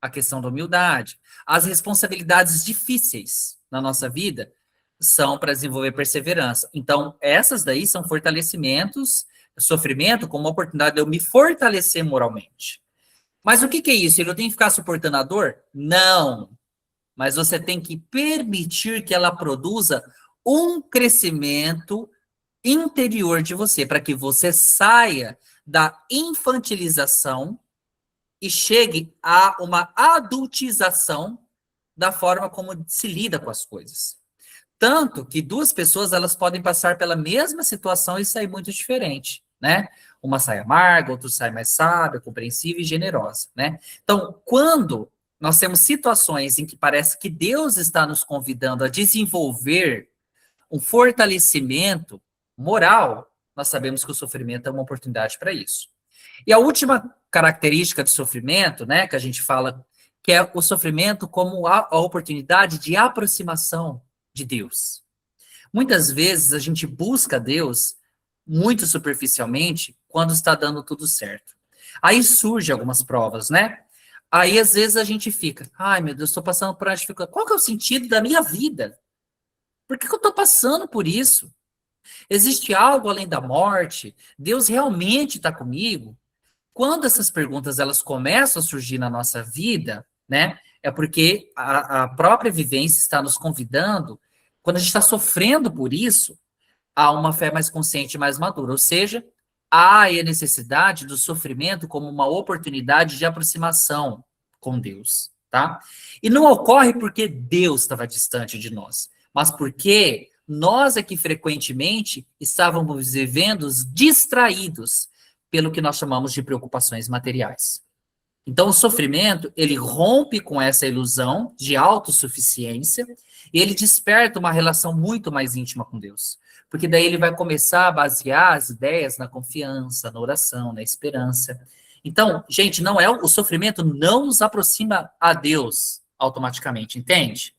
a questão da humildade. As responsabilidades difíceis na nossa vida são para desenvolver perseverança. Então, essas daí são fortalecimentos, sofrimento como uma oportunidade de eu me fortalecer moralmente. Mas o que é isso? Eu tenho que ficar suportando a dor? Não. Mas você tem que permitir que ela produza um crescimento interior de você, para que você saia da infantilização e chegue a uma adultização da forma como se lida com as coisas. Tanto que duas pessoas, elas podem passar pela mesma situação e sair muito diferente, né? Uma sai amarga, outra sai mais sábia, compreensiva e generosa, né? Então, quando nós temos situações em que parece que Deus está nos convidando a desenvolver um fortalecimento moral, nós sabemos que o sofrimento é uma oportunidade para isso. E a última característica do sofrimento, né, que a gente fala, que é o sofrimento como a oportunidade de aproximação de Deus. Muitas vezes a gente busca Deus muito superficialmente quando está dando tudo certo. Aí surgem algumas provas, né? Aí às vezes a gente fica, ai meu Deus, estou passando por uma dificuldade. Qual que é o sentido da minha vida? Por que eu estou passando por isso? Existe algo além da morte? Deus realmente está comigo? Quando essas perguntas elas começam a surgir na nossa vida, né, é porque a própria vivência está nos convidando, quando a gente está sofrendo por isso, há uma fé mais consciente e mais madura. Ou seja, há a necessidade do sofrimento como uma oportunidade de aproximação com Deus, tá? E não ocorre porque Deus estava distante de nós, mas porque nós é que frequentemente estávamos vivendo distraídos pelo que nós chamamos de preocupações materiais. Então, o sofrimento, ele rompe com essa ilusão de autossuficiência e ele desperta uma relação muito mais íntima com Deus. Porque daí ele vai começar a basear as ideias na confiança, na oração, na esperança. Então, gente, não é o sofrimento não nos aproxima a Deus automaticamente, entende?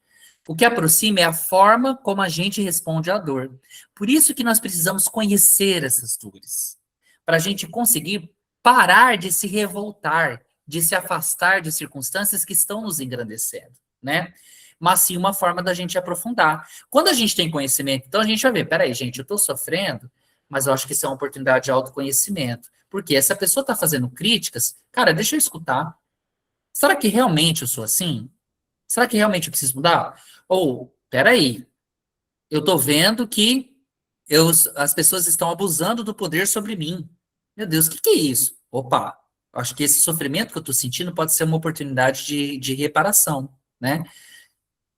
O que aproxima é a forma como a gente responde à dor. Por isso que nós precisamos conhecer essas dores, para a gente conseguir parar de se revoltar, de se afastar de circunstâncias que estão nos engrandecendo, né? Mas sim uma forma da gente aprofundar. Quando a gente tem conhecimento, então a gente vai ver, peraí, gente, eu estou sofrendo, mas eu acho que isso é uma oportunidade de autoconhecimento. Porque essa pessoa está fazendo críticas, cara, deixa eu escutar. Será que realmente eu sou assim? Será que realmente eu preciso mudar? Ou, peraí, eu estou vendo que as pessoas estão abusando do poder sobre mim. Meu Deus, o que é isso? Opa, acho que esse sofrimento que eu estou sentindo pode ser uma oportunidade de reparação, né?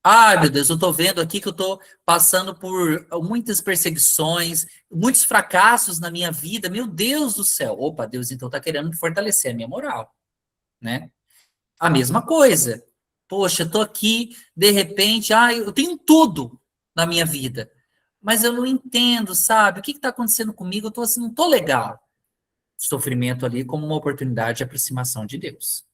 Ai, meu Deus, eu estou vendo aqui que eu estou passando por muitas perseguições, muitos fracassos na minha vida. Meu Deus do céu. Opa, Deus então está querendo fortalecer a minha moral, né? A mesma coisa. Poxa, eu tô aqui, de repente, eu tenho tudo na minha vida, mas eu não entendo, sabe? O que está acontecendo comigo? Eu tô assim, não tô legal. Sofrimento ali como uma oportunidade de aproximação de Deus,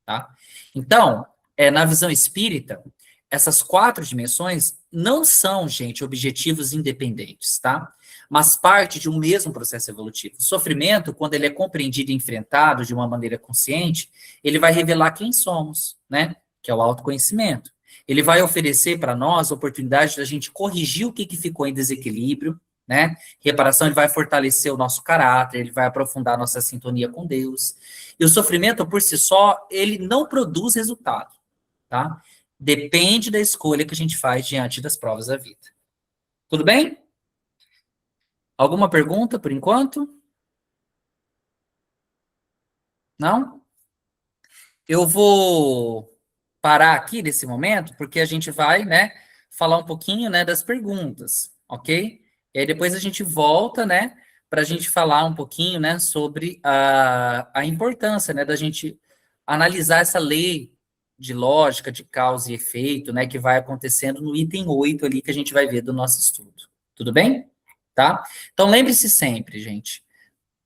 tá? Então, na visão espírita, essas quatro dimensões não são, gente, objetivos independentes, tá? Mas parte de um mesmo processo evolutivo. O sofrimento, quando ele é compreendido e enfrentado de uma maneira consciente, ele vai revelar quem somos, né? Que é o autoconhecimento. Ele vai oferecer para nós a oportunidade da gente corrigir o que ficou em desequilíbrio, né? Reparação, ele vai fortalecer o nosso caráter, ele vai aprofundar a nossa sintonia com Deus. E o sofrimento, por si só, ele não produz resultado, tá? Depende da escolha que a gente faz diante das provas da vida. Tudo bem? Alguma pergunta por enquanto? Não? Eu vou parar aqui nesse momento, porque a gente vai, né, falar um pouquinho, né, das perguntas, ok? E aí depois a gente volta, né, para a gente falar um pouquinho, né, sobre a importância, né, da gente analisar essa lei de lógica, de causa e efeito, né, que vai acontecendo no item 8 ali que a gente vai ver do nosso estudo. Tudo bem? Tá? Então lembre-se sempre, gente,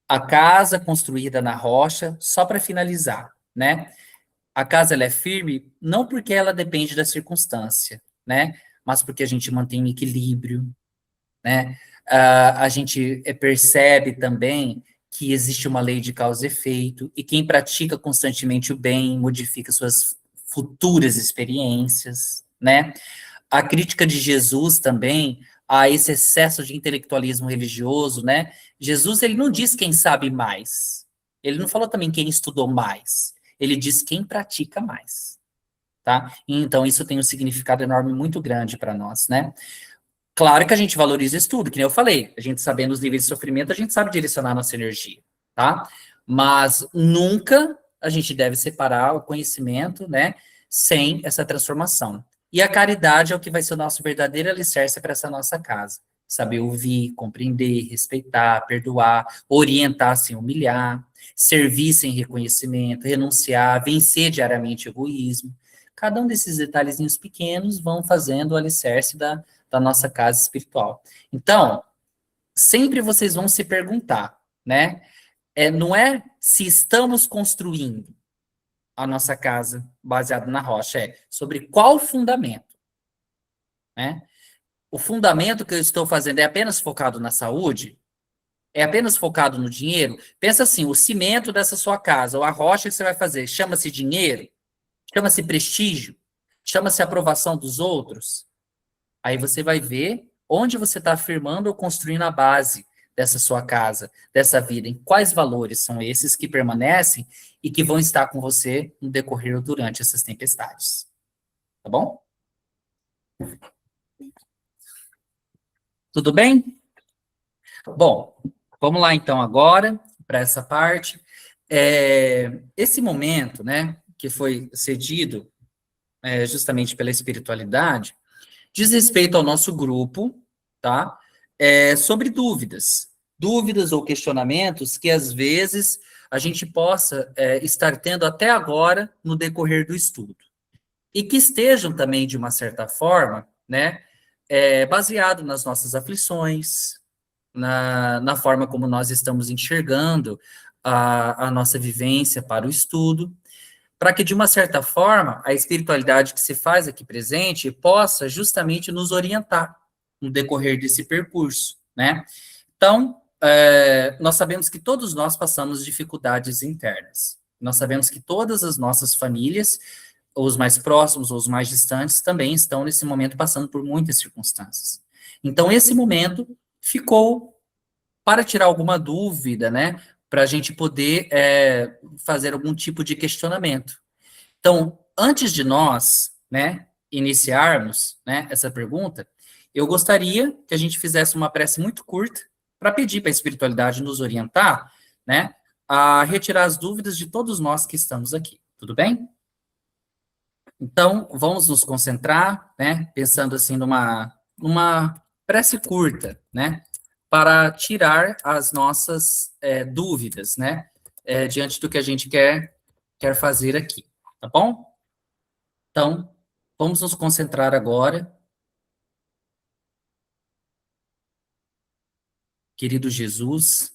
a casa construída na rocha, só para finalizar, né? A casa ela é firme não porque ela depende da circunstância, né? Mas porque a gente mantém um equilíbrio, né? A gente percebe também que existe uma lei de causa e efeito, e quem pratica constantemente o bem modifica suas futuras experiências, né? A crítica de Jesus também a esse excesso de intelectualismo religioso, né? Jesus, ele não diz quem sabe mais. Ele não falou também quem estudou mais. Ele diz quem pratica mais, tá? Então, isso tem um significado enorme muito grande para nós, né? Claro que a gente valoriza o estudo, que nem eu falei. A gente sabendo os níveis de sofrimento, a gente sabe direcionar a nossa energia, tá? Mas nunca a gente deve separar o conhecimento, né, sem essa transformação. E a caridade é o que vai ser o nosso verdadeiro alicerce para essa nossa casa. Saber ouvir, compreender, respeitar, perdoar, orientar sem humilhar, servir sem reconhecimento, renunciar, vencer diariamente o egoísmo. Cada um desses detalhezinhos pequenos vão fazendo o alicerce da nossa casa espiritual. Então, sempre vocês vão se perguntar, né? Não é se estamos construindo a nossa casa baseada na rocha, é sobre qual fundamento, né? O fundamento que eu estou fazendo é apenas focado na saúde? É apenas focado no dinheiro? Pensa assim, o cimento dessa sua casa, ou a rocha que você vai fazer, chama-se dinheiro? Chama-se prestígio? Chama-se aprovação dos outros? Aí você vai ver onde você está afirmando ou construindo a base dessa sua casa, dessa vida, em quais valores são esses que permanecem e que vão estar com você no decorrer ou durante essas tempestades. Tá bom? Tudo bem? Bom, vamos lá então agora para essa parte. Esse momento, né, que foi cedido justamente pela espiritualidade, diz respeito ao nosso grupo, tá? Sobre dúvidas ou questionamentos que às vezes a gente possa estar tendo até agora no decorrer do estudo. E que estejam também, de uma certa forma, né, baseado nas nossas aflições, na forma como nós estamos enxergando a nossa vivência para o estudo, para que, de uma certa forma, a espiritualidade que se faz aqui presente possa justamente nos orientar no decorrer desse percurso, né? Então, nós sabemos que todos nós passamos dificuldades internas. Nós sabemos que todas as nossas famílias, ou os mais próximos ou os mais distantes, também estão nesse momento passando por muitas circunstâncias. Então, esse momento ficou para tirar alguma dúvida, né? Para a gente poder fazer algum tipo de questionamento. Então, antes de nós, né, iniciarmos, né, essa pergunta, eu gostaria que a gente fizesse uma prece muito curta para pedir para a espiritualidade nos orientar, né, a retirar as dúvidas de todos nós que estamos aqui. Tudo bem? Então, vamos nos concentrar, né, pensando assim numa prece curta, né, para tirar as nossas dúvidas, né, diante do que a gente quer fazer aqui, tá bom? Então, vamos nos concentrar agora. Querido Jesus,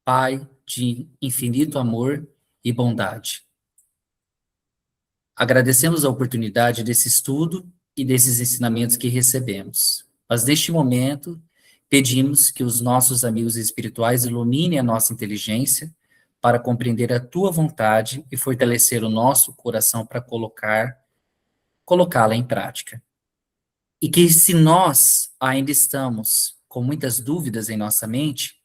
Pai de infinito amor e bondade, agradecemos a oportunidade desse estudo e desses ensinamentos que recebemos. Mas neste momento, pedimos que os nossos amigos espirituais iluminem a nossa inteligência para compreender a tua vontade e fortalecer o nosso coração para colocá-la em prática. E que se nós ainda estamos com muitas dúvidas em nossa mente,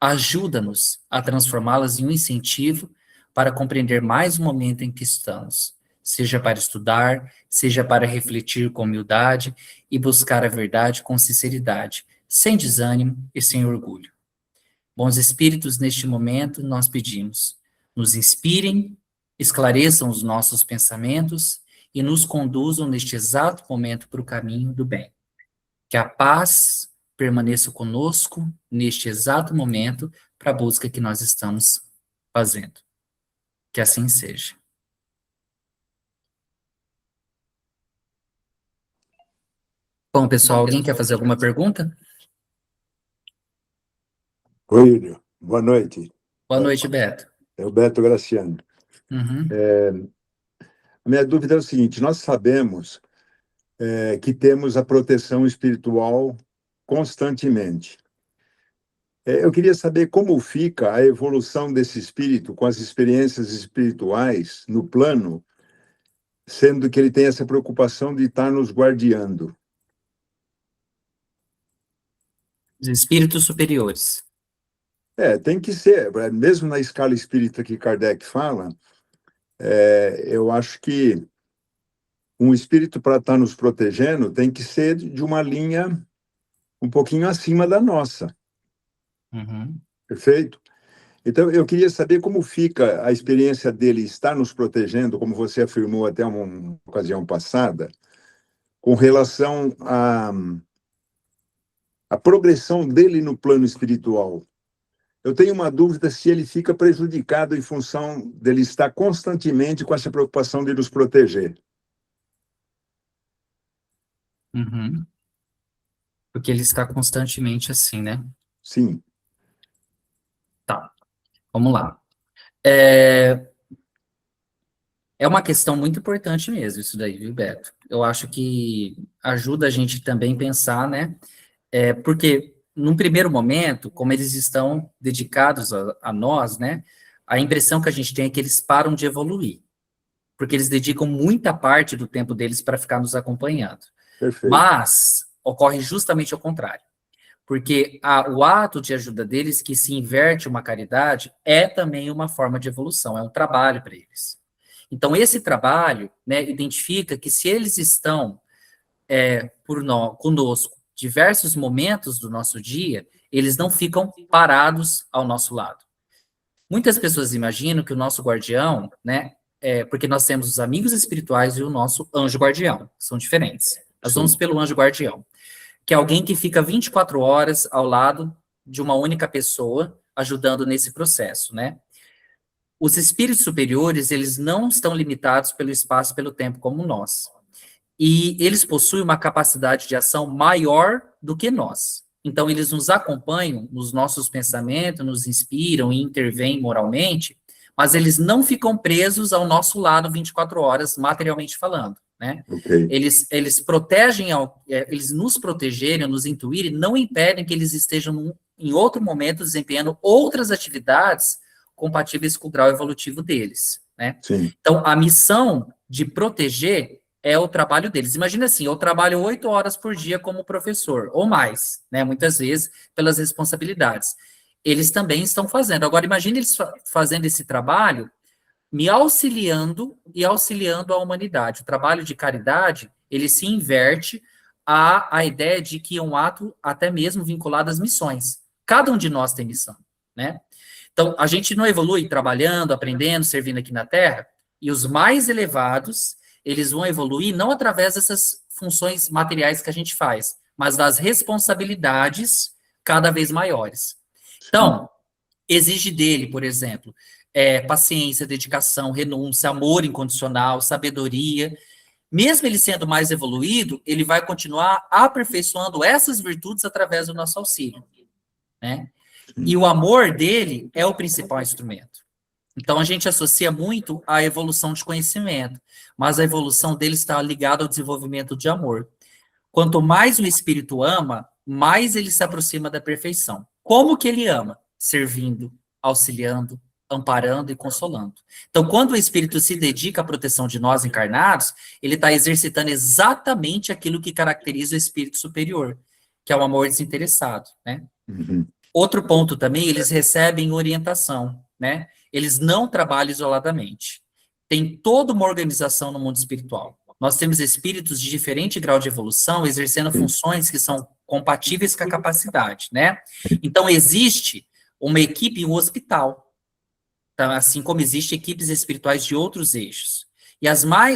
ajuda-nos a transformá-las em um incentivo para compreender mais o momento em que estamos, seja para estudar, seja para refletir com humildade e buscar a verdade com sinceridade, sem desânimo e sem orgulho. Bons espíritos, neste momento, nós pedimos, nos inspirem, esclareçam os nossos pensamentos e nos conduzam neste exato momento para o caminho do bem. Que a paz permaneça conosco neste exato momento para a busca que nós estamos fazendo. Que assim seja. Bom, pessoal, alguém quer fazer alguma pergunta? Oi, Ilio. Boa noite. Boa noite, Beto. É o Beto Graciano. Uhum. A minha dúvida é o seguinte: nós sabemos que temos a proteção espiritual constantemente. Eu queria saber como fica a evolução desse espírito com as experiências espirituais no plano, sendo que ele tem essa preocupação de estar nos guardiando. Os espíritos superiores. Tem que ser, mesmo na escala espírita que Kardec fala, eu acho que um espírito para estar nos protegendo tem que ser de uma linha um pouquinho acima da nossa. Uhum. Perfeito? Então, eu queria saber como fica a experiência dele estar nos protegendo, como você afirmou até uma ocasião passada, com relação à progressão dele no plano espiritual. Eu tenho uma dúvida se ele fica prejudicado em função dele estar constantemente com essa preocupação de nos proteger. Uhum. Porque ele está constantemente assim, né? Sim. Tá, vamos lá. É uma questão muito importante mesmo, isso daí, viu, Beto? Eu acho que ajuda a gente também pensar, né? Porque, num primeiro momento, como eles estão dedicados a nós, né? A impressão que a gente tem é que eles param de evoluir, porque eles dedicam muita parte do tempo deles para ficar nos acompanhando. Perfeito. Mas ocorre justamente ao contrário. Porque o ato de ajuda deles, que se inverte uma caridade, é também uma forma de evolução, é um trabalho para eles. Então, esse trabalho, né, identifica que se eles estão conosco diversos momentos do nosso dia, eles não ficam parados ao nosso lado. Muitas pessoas imaginam que o nosso guardião, né, porque nós temos os amigos espirituais e o nosso anjo guardião, são diferentes. Nós vamos pelo anjo guardião, que é alguém que fica 24 horas ao lado de uma única pessoa, ajudando nesse processo, né? Os espíritos superiores, eles não estão limitados pelo espaço e pelo tempo como nós. E eles possuem uma capacidade de ação maior do que nós. Então, eles nos acompanham nos nossos pensamentos, nos inspiram e intervêm moralmente, mas eles não ficam presos ao nosso lado 24 horas, materialmente falando, né? Ok. Eles protegem, eles nos protegerem, nos intuírem, não impedem que eles estejam em outro momento desempenhando outras atividades compatíveis com o grau evolutivo deles, né? Sim. Então, a missão de proteger é o trabalho deles. Imagina assim, eu trabalho 8 horas por dia como professor, ou mais, né? Muitas vezes, pelas responsabilidades. Eles também estão fazendo. Agora, imagine eles fazendo esse trabalho, me auxiliando e auxiliando a humanidade. O trabalho de caridade, ele se inverte à ideia de que é um ato até mesmo vinculado às missões. Cada um de nós tem missão, né? Então, a gente não evolui trabalhando, aprendendo, servindo aqui na Terra, e os mais elevados, eles vão evoluir não através dessas funções materiais que a gente faz, mas das responsabilidades cada vez maiores. Sim. Então, exige dele, por exemplo, paciência, dedicação, renúncia, amor incondicional, sabedoria. Mesmo ele sendo mais evoluído, ele vai continuar aperfeiçoando essas virtudes através do nosso auxílio, né? E o amor dele é o principal instrumento. Então, a gente associa muito a evolução de conhecimento, mas a evolução dele está ligada ao desenvolvimento de amor. Quanto mais o espírito ama, mais ele se aproxima da perfeição. Como que ele ama? Servindo, auxiliando, amparando e consolando. Então, quando o espírito se dedica à proteção de nós encarnados, ele está exercitando exatamente aquilo que caracteriza o espírito superior, que é o amor desinteressado, né? Uhum. Outro ponto também, eles recebem orientação, né? Eles não trabalham isoladamente. Tem toda uma organização no mundo espiritual. Nós temos espíritos de diferente grau de evolução exercendo funções que são compatíveis com a capacidade, né? Então, existe uma equipe em um hospital, tá? Assim como existem equipes espirituais de outros eixos. E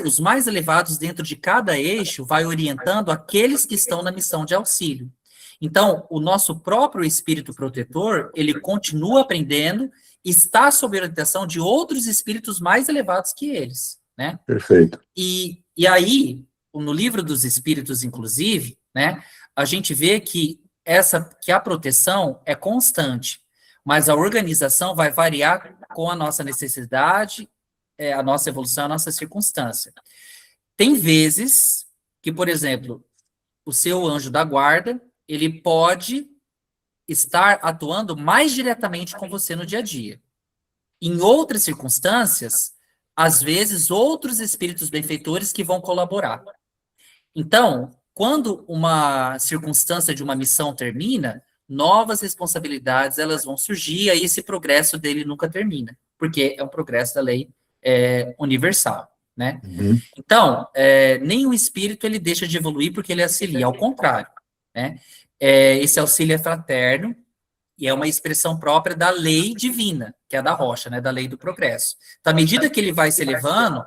os mais elevados dentro de cada eixo vai orientando aqueles que estão na missão de auxílio. Então, o nosso próprio espírito protetor, ele continua aprendendo, está sob orientação de outros espíritos mais elevados que eles, né? Perfeito. E aí, no livro dos espíritos, inclusive, né, a gente vê que a proteção é constante, mas a organização vai variar com a nossa necessidade, a nossa evolução, a nossa circunstância. Tem vezes que, por exemplo, o seu anjo da guarda, ele pode estar atuando mais diretamente com você no dia a dia. Em outras circunstâncias, às vezes, outros espíritos benfeitores que vão colaborar. Então, quando uma circunstância de uma missão termina, novas responsabilidades elas vão surgir, e aí esse progresso dele nunca termina, porque é um progresso da lei universal, né? Uhum. Então, nenhum espírito ele deixa de evoluir porque ele auxilia, ao contrário, né? Esse auxílio é fraterno e é uma expressão própria da lei divina, que é a da rocha, né? Da lei do progresso. Então, à medida que ele vai se elevando,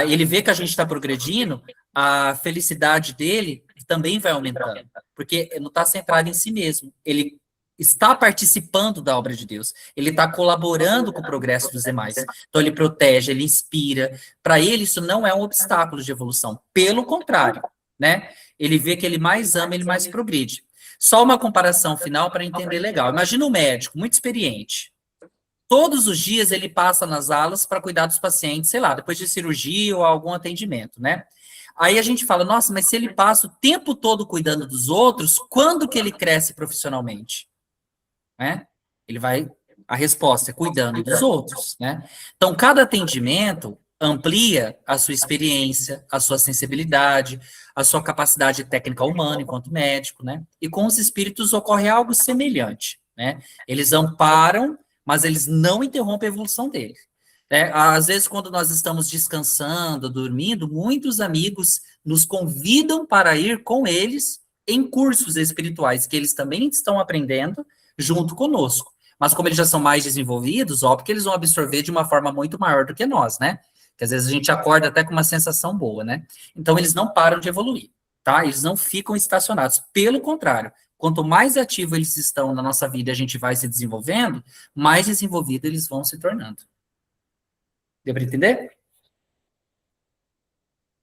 ele vê que a gente está progredindo, a felicidade dele também vai aumentando, porque não está centrado em si mesmo. Ele está participando da obra de Deus. Ele está colaborando com o progresso dos demais. Então, ele protege, ele inspira. Para ele, isso não é um obstáculo de evolução. Pelo contrário, né? Ele vê que ele mais ama, ele mais progride. Só uma comparação final para entender legal. Imagina um médico muito experiente. Todos os dias ele passa nas alas para cuidar dos pacientes, sei lá, depois de cirurgia ou algum atendimento, né? Aí a gente fala, nossa, mas se ele passa o tempo todo cuidando dos outros, quando que ele cresce profissionalmente? Né? Ele vai, a resposta é cuidando dos outros, né? Então, cada atendimento amplia a sua experiência, a sua sensibilidade, a sua capacidade técnica humana enquanto médico, né? E com os espíritos ocorre algo semelhante, né? Eles amparam, mas eles não interrompem a evolução deles. Às vezes, quando nós estamos descansando, dormindo, muitos amigos nos convidam para ir com eles em cursos espirituais, que eles também estão aprendendo junto conosco. Mas como eles já são mais desenvolvidos, óbvio que eles vão absorver de uma forma muito maior do que nós, né? Que às vezes a gente acorda até com uma sensação boa, né? Então, eles não param de evoluir, tá? Eles não ficam estacionados. Pelo contrário, quanto mais ativo eles estão na nossa vida e a gente vai se desenvolvendo, mais desenvolvido eles vão se tornando. Deu para entender?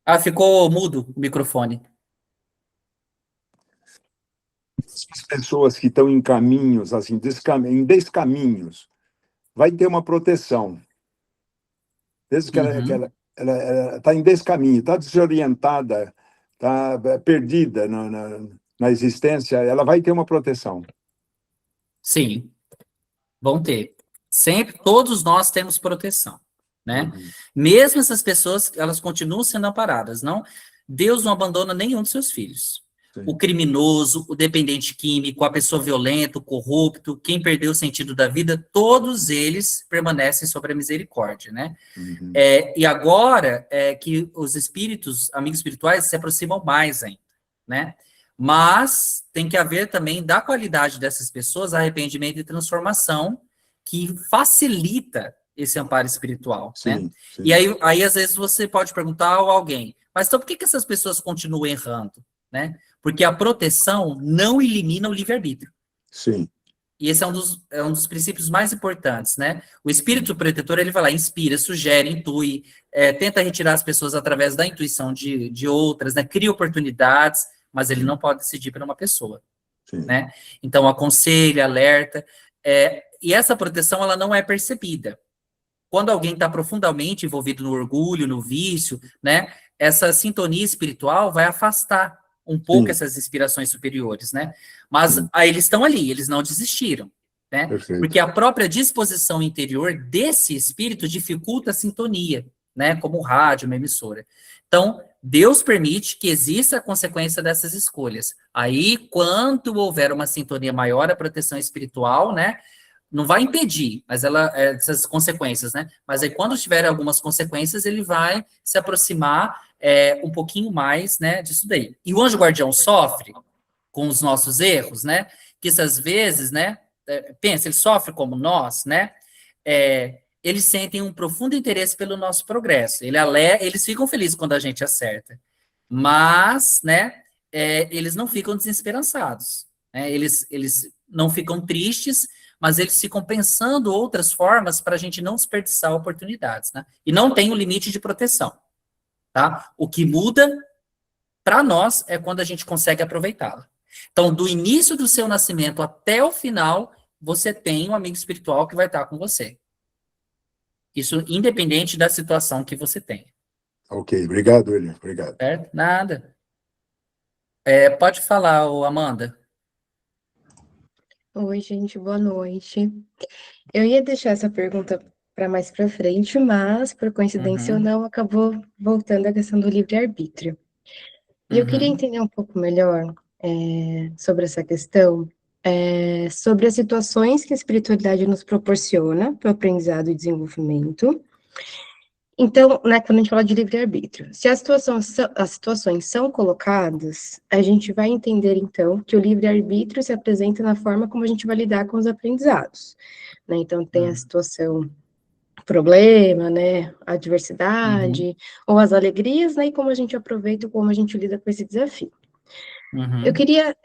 Ah, ficou mudo o microfone. As pessoas que estão em caminhos, assim, em descaminhos, vai ter uma proteção. Desde que Uhum. ela está em descaminho, está desorientada, está perdida na existência, ela vai ter uma proteção. Sim, vão ter. Sempre, todos nós temos proteção, né? Uhum. Mesmo essas pessoas, elas continuam sendo amparadas, não? Deus não abandona nenhum dos seus filhos. O Sim. criminoso, o dependente químico, a pessoa violenta, o corrupto, quem perdeu o sentido da vida, todos eles permanecem sob a misericórdia, né? Uhum. E agora é que os espíritos, amigos espirituais, se aproximam mais ainda, né? Mas tem que haver também, da qualidade dessas pessoas, arrependimento e transformação, que facilita esse amparo espiritual, né? Sim, E sim, aí às vezes, você pode perguntar a alguém, mas então por que essas pessoas continuam errando, né? Porque a proteção não elimina o livre-arbítrio. sim. E esse é um dos princípios mais importantes, né? O espírito protetor, ele vai lá, inspira, sugere, intui, tenta retirar as pessoas através da intuição de outras, né? Cria oportunidades, mas ele Sim, não pode decidir por uma pessoa, sim, né? Então, aconselha, alerta, e essa proteção, ela não é percebida. Quando alguém está profundamente envolvido no orgulho, no vício, né? Essa sintonia espiritual vai afastar um pouco sim, essas inspirações superiores, né? Mas sim. aí eles estão ali, eles não desistiram, né? Porque Perfeito. a própria disposição interior desse espírito dificulta a sintonia, né? Como o rádio, uma emissora. Então, Deus permite que exista a consequência dessas escolhas. Aí, quando houver uma sintonia maior, a proteção espiritual, né? Não vai impedir, mas essas consequências, né? Mas aí, quando tiver algumas consequências, ele vai se aproximar um pouquinho mais, né, disso daí. E o anjo guardião sofre com os nossos erros, né? Que às vezes, né? Pensa, ele sofre como nós, né? Eles sentem um profundo interesse pelo nosso progresso. Eles ficam felizes quando a gente acerta, mas, né? Eles não ficam desesperançados, né? Eles não ficam tristes, mas eles ficam pensando outras formas para a gente não desperdiçar oportunidades, né? E não tem o limite de proteção, tá? O que muda para nós é quando a gente consegue aproveitá-la. Então, do início do seu nascimento até o final, você tem um amigo espiritual que vai estar com você. Isso independente da situação que você tem, Ok, obrigado, William. Obrigado. certo? Nada. Pode falar, ô Amanda. Oi, gente, boa noite. Eu ia deixar essa pergunta para mais para frente, mas, por coincidência ou Uhum, não, acabou voltando à questão do livre-arbítrio. E eu queria uhum, entender um pouco melhor sobre essa questão, sobre as situações que a espiritualidade nos proporciona para o aprendizado e desenvolvimento. Então, né, quando a gente fala de livre-arbítrio, se as situações são colocadas, a gente vai entender, então, que o livre-arbítrio se apresenta na forma como a gente vai lidar com os aprendizados, né? Então, tem a uhum, situação problema, né, a uhum, adversidade, ou as alegrias, né, e como a gente aproveita, como a gente lida com esse desafio. Eu uhum, queria,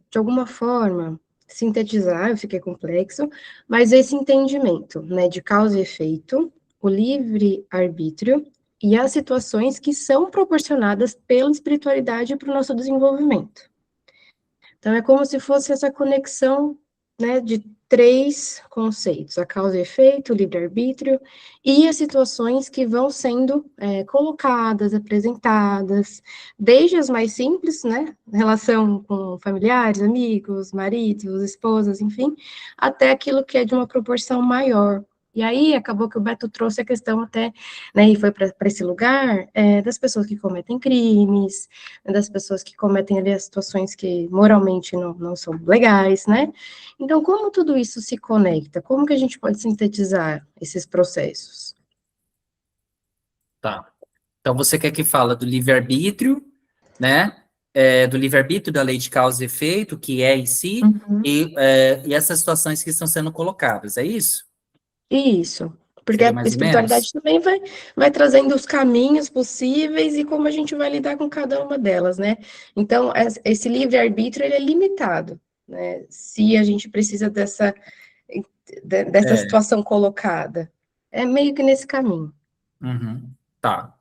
de alguma forma, sintetizar, eu fiquei complexo, mas esse entendimento, né, de causa e efeito, o livre-arbítrio e as situações que são proporcionadas pela espiritualidade para o nosso desenvolvimento. Então, é como se fosse essa conexão, né, de três conceitos: a causa e efeito, o livre-arbítrio, e as situações que vão sendo colocadas, apresentadas, desde as mais simples, né, relação com familiares, amigos, maridos, esposas, enfim, até aquilo que é de uma proporção maior. E aí acabou que o Beto trouxe a questão até, né, e foi para esse lugar, das pessoas que cometem crimes, das pessoas que cometem ali as situações que moralmente não são legais, né? Então, como tudo isso se conecta? Como que a gente pode sintetizar esses processos? tá. Então, você quer que fala do livre-arbítrio, né? Do livre-arbítrio, da lei de causa e efeito, que é em si, Uhum. e essas situações que estão sendo colocadas, é isso? Isso, porque Seria a mais ou espiritualidade menos? também vai trazendo os caminhos possíveis e como a gente vai lidar com cada uma delas, né? Então, esse livre-arbítrio, ele é limitado, né? Se a gente precisa dessa É. situação colocada. É meio que nesse caminho. Uhum. Tá.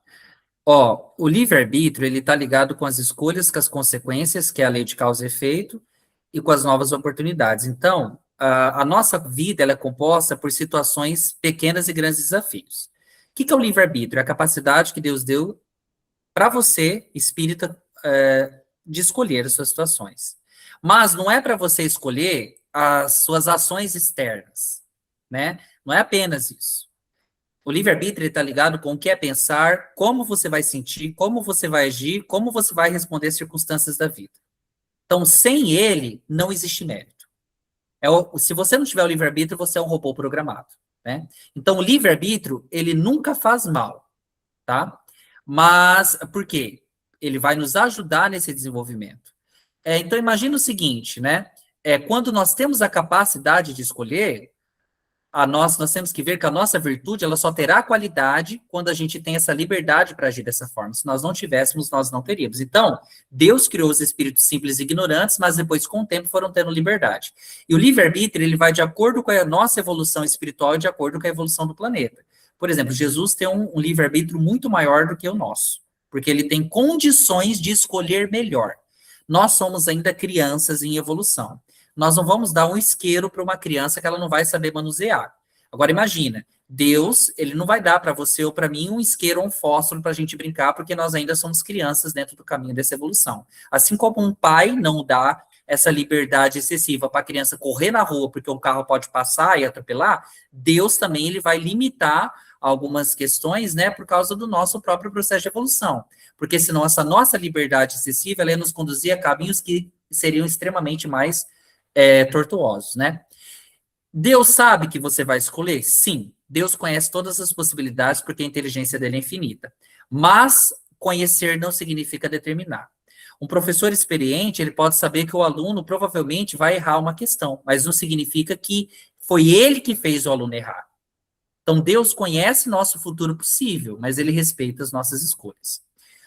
Ó, o livre-arbítrio, ele está ligado com as escolhas, com as consequências, que é a lei de causa e efeito, e com as novas oportunidades. Então, a nossa vida, ela é composta por situações pequenas e grandes desafios, que é o livre-arbítrio? É a capacidade que Deus deu para você, espírita, de escolher as suas situações. Mas não é para você escolher as suas ações externas, né? Não é apenas isso. O livre-arbítrio está ligado com o que é pensar, como você vai sentir, como você vai agir, como você vai responder às circunstâncias da vida. Então, sem ele, não existe mérito. Se você não tiver o livre-arbítrio, você é um robô programado, né? Então, o livre-arbítrio, ele nunca faz mal, tá? Mas, por quê? Ele vai nos ajudar nesse desenvolvimento. Então, imagina o seguinte, né? Quando nós temos a capacidade de escolher, nós temos que ver que a nossa virtude, ela só terá qualidade quando a gente tem essa liberdade para agir dessa forma. Se nós não tivéssemos, nós não teríamos. Então, Deus criou os espíritos simples e ignorantes, mas depois, com o tempo, foram tendo liberdade. E o livre-arbítrio, ele vai de acordo com a nossa evolução espiritual e de acordo com a evolução do planeta. Por exemplo, Jesus tem um livre-arbítrio muito maior do que o nosso, porque ele tem condições de escolher melhor. Nós somos ainda crianças em evolução. Nós não vamos dar um isqueiro para uma criança que ela não vai saber manusear. Agora, imagina, Deus, ele não vai dar para você ou para mim um isqueiro ou um fósforo para a gente brincar, porque nós ainda somos crianças dentro do caminho dessa evolução. Assim como um pai não dá essa liberdade excessiva para a criança correr na rua porque um carro pode passar e atropelar, Deus também ele vai limitar algumas questões, né, por causa do nosso próprio processo de evolução. Porque senão essa nossa liberdade excessiva, ela ia nos conduzir a caminhos que seriam extremamente mais tortuosos, né? Deus sabe que você vai escolher? Sim. Deus conhece todas as possibilidades porque a inteligência dele é infinita. Mas conhecer não significa determinar. Um professor experiente, ele pode saber que o aluno provavelmente vai errar uma questão, mas não significa que foi ele que fez o aluno errar. Então, Deus conhece nosso futuro possível, mas ele respeita as nossas escolhas.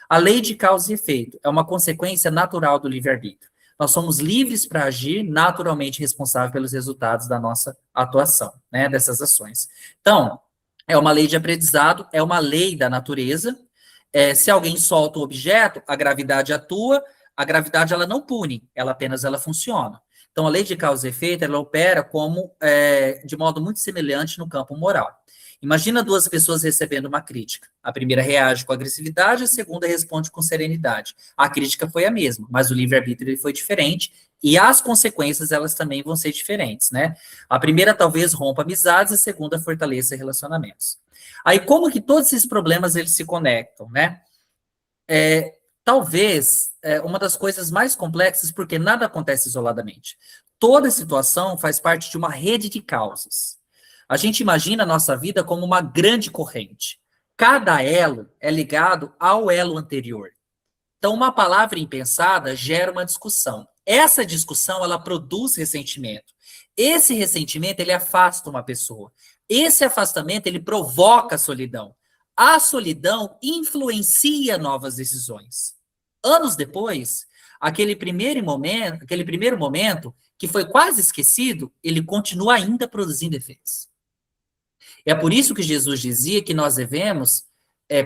A lei de causa e efeito é uma consequência natural do livre-arbítrio. Nós somos livres para agir, naturalmente responsável pelos resultados da nossa atuação, né, dessas ações. Então, é uma lei de aprendizado, é uma lei da natureza. Se alguém solta o objeto, a gravidade atua, a gravidade ela não pune, ela funciona. Então, a lei de causa e efeito, ela opera como, de modo muito semelhante no campo moral. Imagina duas pessoas recebendo uma crítica. A primeira reage com agressividade, a segunda responde com serenidade. A crítica foi a mesma, mas o livre-arbítrio foi diferente e as consequências elas também vão ser diferentes, né? A primeira talvez rompa amizades, a segunda fortaleça relacionamentos. Aí como que todos esses problemas eles se conectam, né? Talvez uma das coisas mais complexas, porque nada acontece isoladamente. Toda situação faz parte de uma rede de causas. A gente imagina a nossa vida como uma grande corrente. Cada elo é ligado ao elo anterior. Então, uma palavra impensada gera uma discussão. Essa discussão, ela produz ressentimento. Esse ressentimento, ele afasta uma pessoa. Esse afastamento, ele provoca a solidão. A solidão influencia novas decisões. Anos depois, aquele primeiro momento que foi quase esquecido, ele continua ainda produzindo efeitos. É por isso que Jesus dizia que nós devemos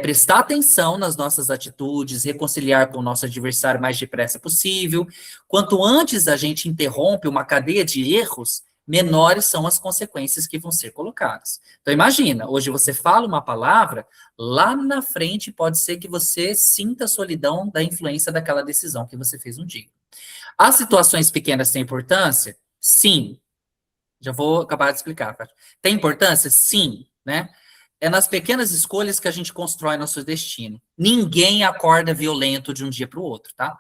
prestar atenção nas nossas atitudes, reconciliar com o nosso adversário o mais depressa possível. Quanto antes a gente interrompe uma cadeia de erros, menores são as consequências que vão ser colocadas. Então imagina, hoje você fala uma palavra, lá na frente pode ser que você sinta a solidão da influência daquela decisão que você fez um dia. As situações pequenas têm importância? Sim. Já vou acabar de explicar. Tem importância? Sim, né? É nas pequenas escolhas que a gente constrói nosso destino. Ninguém acorda violento de um dia para o outro, tá?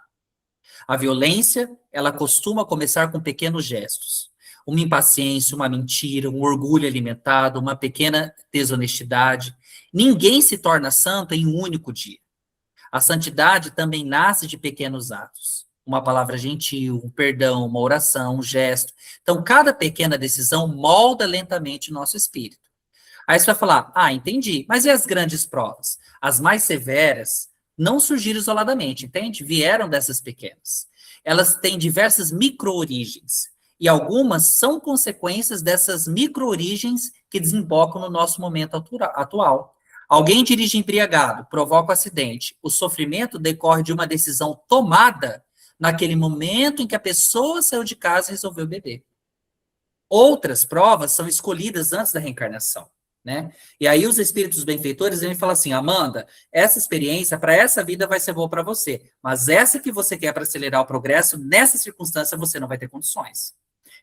A violência, ela costuma começar com pequenos gestos. Uma impaciência, uma mentira, um orgulho alimentado, uma pequena desonestidade. Ninguém se torna santo em um único dia. A santidade também nasce de pequenos atos. Uma palavra gentil, um perdão, uma oração, um gesto. Então, cada pequena decisão molda lentamente o nosso espírito. Aí você vai falar, entendi, mas e as grandes provas? As mais severas não surgiram isoladamente, entende? Vieram dessas pequenas. Elas têm diversas micro-origens, e algumas são consequências dessas micro-origens que desembocam no nosso momento atual. Alguém dirige embriagado, provoca um acidente. O sofrimento decorre de uma decisão tomada naquele momento em que a pessoa saiu de casa e resolveu beber. Outras provas são escolhidas antes da reencarnação, né? E aí os espíritos benfeitores, ele fala assim, Amanda, essa experiência para essa vida vai ser boa para você, mas essa que você quer para acelerar o progresso, nessa circunstância você não vai ter condições.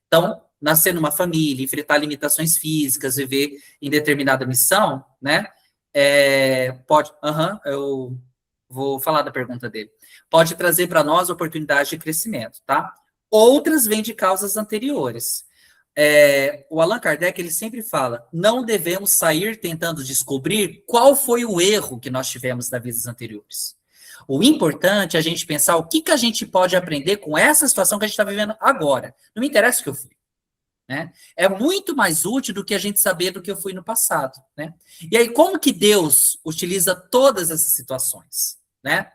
Então, nascer numa família, enfrentar limitações físicas, viver em determinada missão, né? Pode, eu vou falar da pergunta dele. Pode trazer para nós oportunidades de crescimento, tá? Outras vêm de causas anteriores. O Allan Kardec, ele sempre fala, não devemos sair tentando descobrir qual foi o erro que nós tivemos nas vidas anteriores. O importante é a gente pensar o que a gente pode aprender com essa situação que a gente está vivendo agora. Não me interessa o que eu fui. Né? É muito mais útil do que a gente saber do que eu fui no passado. Né? E aí, como que Deus utiliza todas essas situações? Né?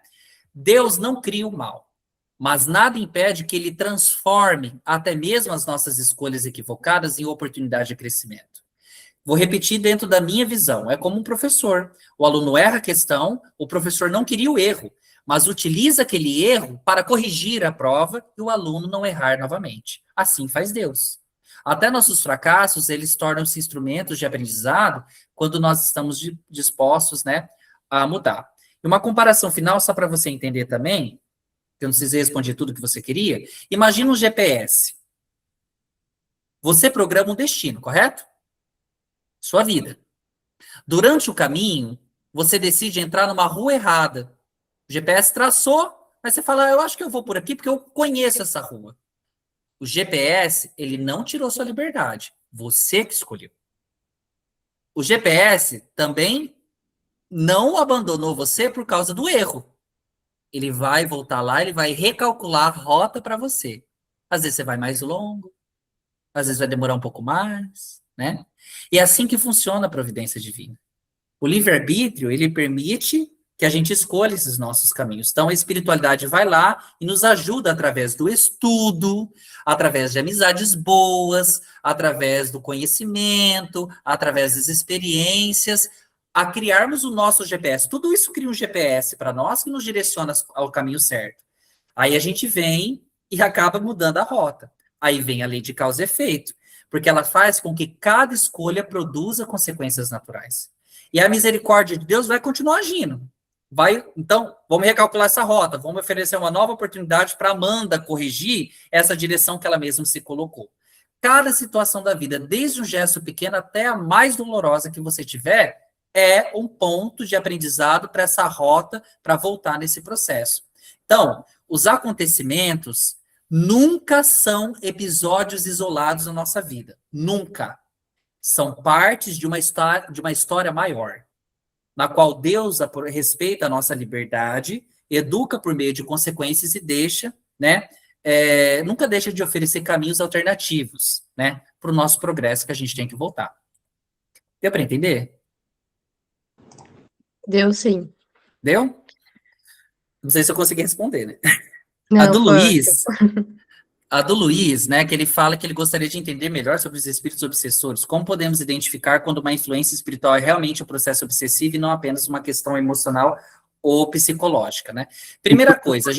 Deus não cria o mal, mas nada impede que ele transforme até mesmo as nossas escolhas equivocadas em oportunidade de crescimento. Vou repetir dentro da minha visão. É como um professor. O aluno erra a questão, o professor não queria o erro, mas utiliza aquele erro para corrigir a prova e o aluno não errar novamente. Assim faz Deus. Até nossos fracassos, eles tornam-se instrumentos de aprendizado quando nós estamos dispostos, né, a mudar. E uma comparação final, só para você entender também, que eu não sei se respondi tudo que você queria. Imagina um GPS. Você programa um destino, correto? Sua vida. Durante o caminho, você decide entrar numa rua errada. O GPS traçou, mas você fala, eu acho que eu vou por aqui porque eu conheço essa rua. O GPS, ele não tirou sua liberdade. Você que escolheu. O GPS também não abandonou você por causa do erro. Ele vai voltar lá, ele vai recalcular a rota para você. Às vezes você vai mais longo, às vezes vai demorar um pouco mais, né? E é assim que funciona a providência divina. O livre-arbítrio, ele permite que a gente escolha esses nossos caminhos. Então, a espiritualidade vai lá e nos ajuda através do estudo, através de amizades boas, através do conhecimento, através das experiências, a criarmos o nosso GPS. Tudo isso cria um GPS para nós que nos direciona ao caminho certo. Aí a gente vem e acaba mudando a rota. Aí vem a lei de causa e efeito, porque ela faz com que cada escolha produza consequências naturais. E a misericórdia de Deus vai continuar agindo. Então, vamos recalcular essa rota, vamos oferecer uma nova oportunidade para Amanda corrigir essa direção que ela mesma se colocou. Cada situação da vida, desde um gesto pequeno até a mais dolorosa que você tiver, é um ponto de aprendizado para essa rota, para voltar nesse processo. Então, os acontecimentos nunca são episódios isolados na nossa vida. Nunca. São partes de uma história maior, na qual Deus respeita a nossa liberdade, educa por meio de consequências e deixa, né, nunca deixa de oferecer caminhos alternativos, né, para o nosso progresso que a gente tem que voltar. Deu para entender? Deu sim. Deu? Não sei se eu consegui responder, né? Não, A do foi Luiz, né, que ele fala que ele gostaria de entender melhor sobre os espíritos obsessores. Como podemos identificar quando uma influência espiritual é realmente um processo obsessivo e não apenas uma questão emocional ou psicológica, né? Primeira coisa, a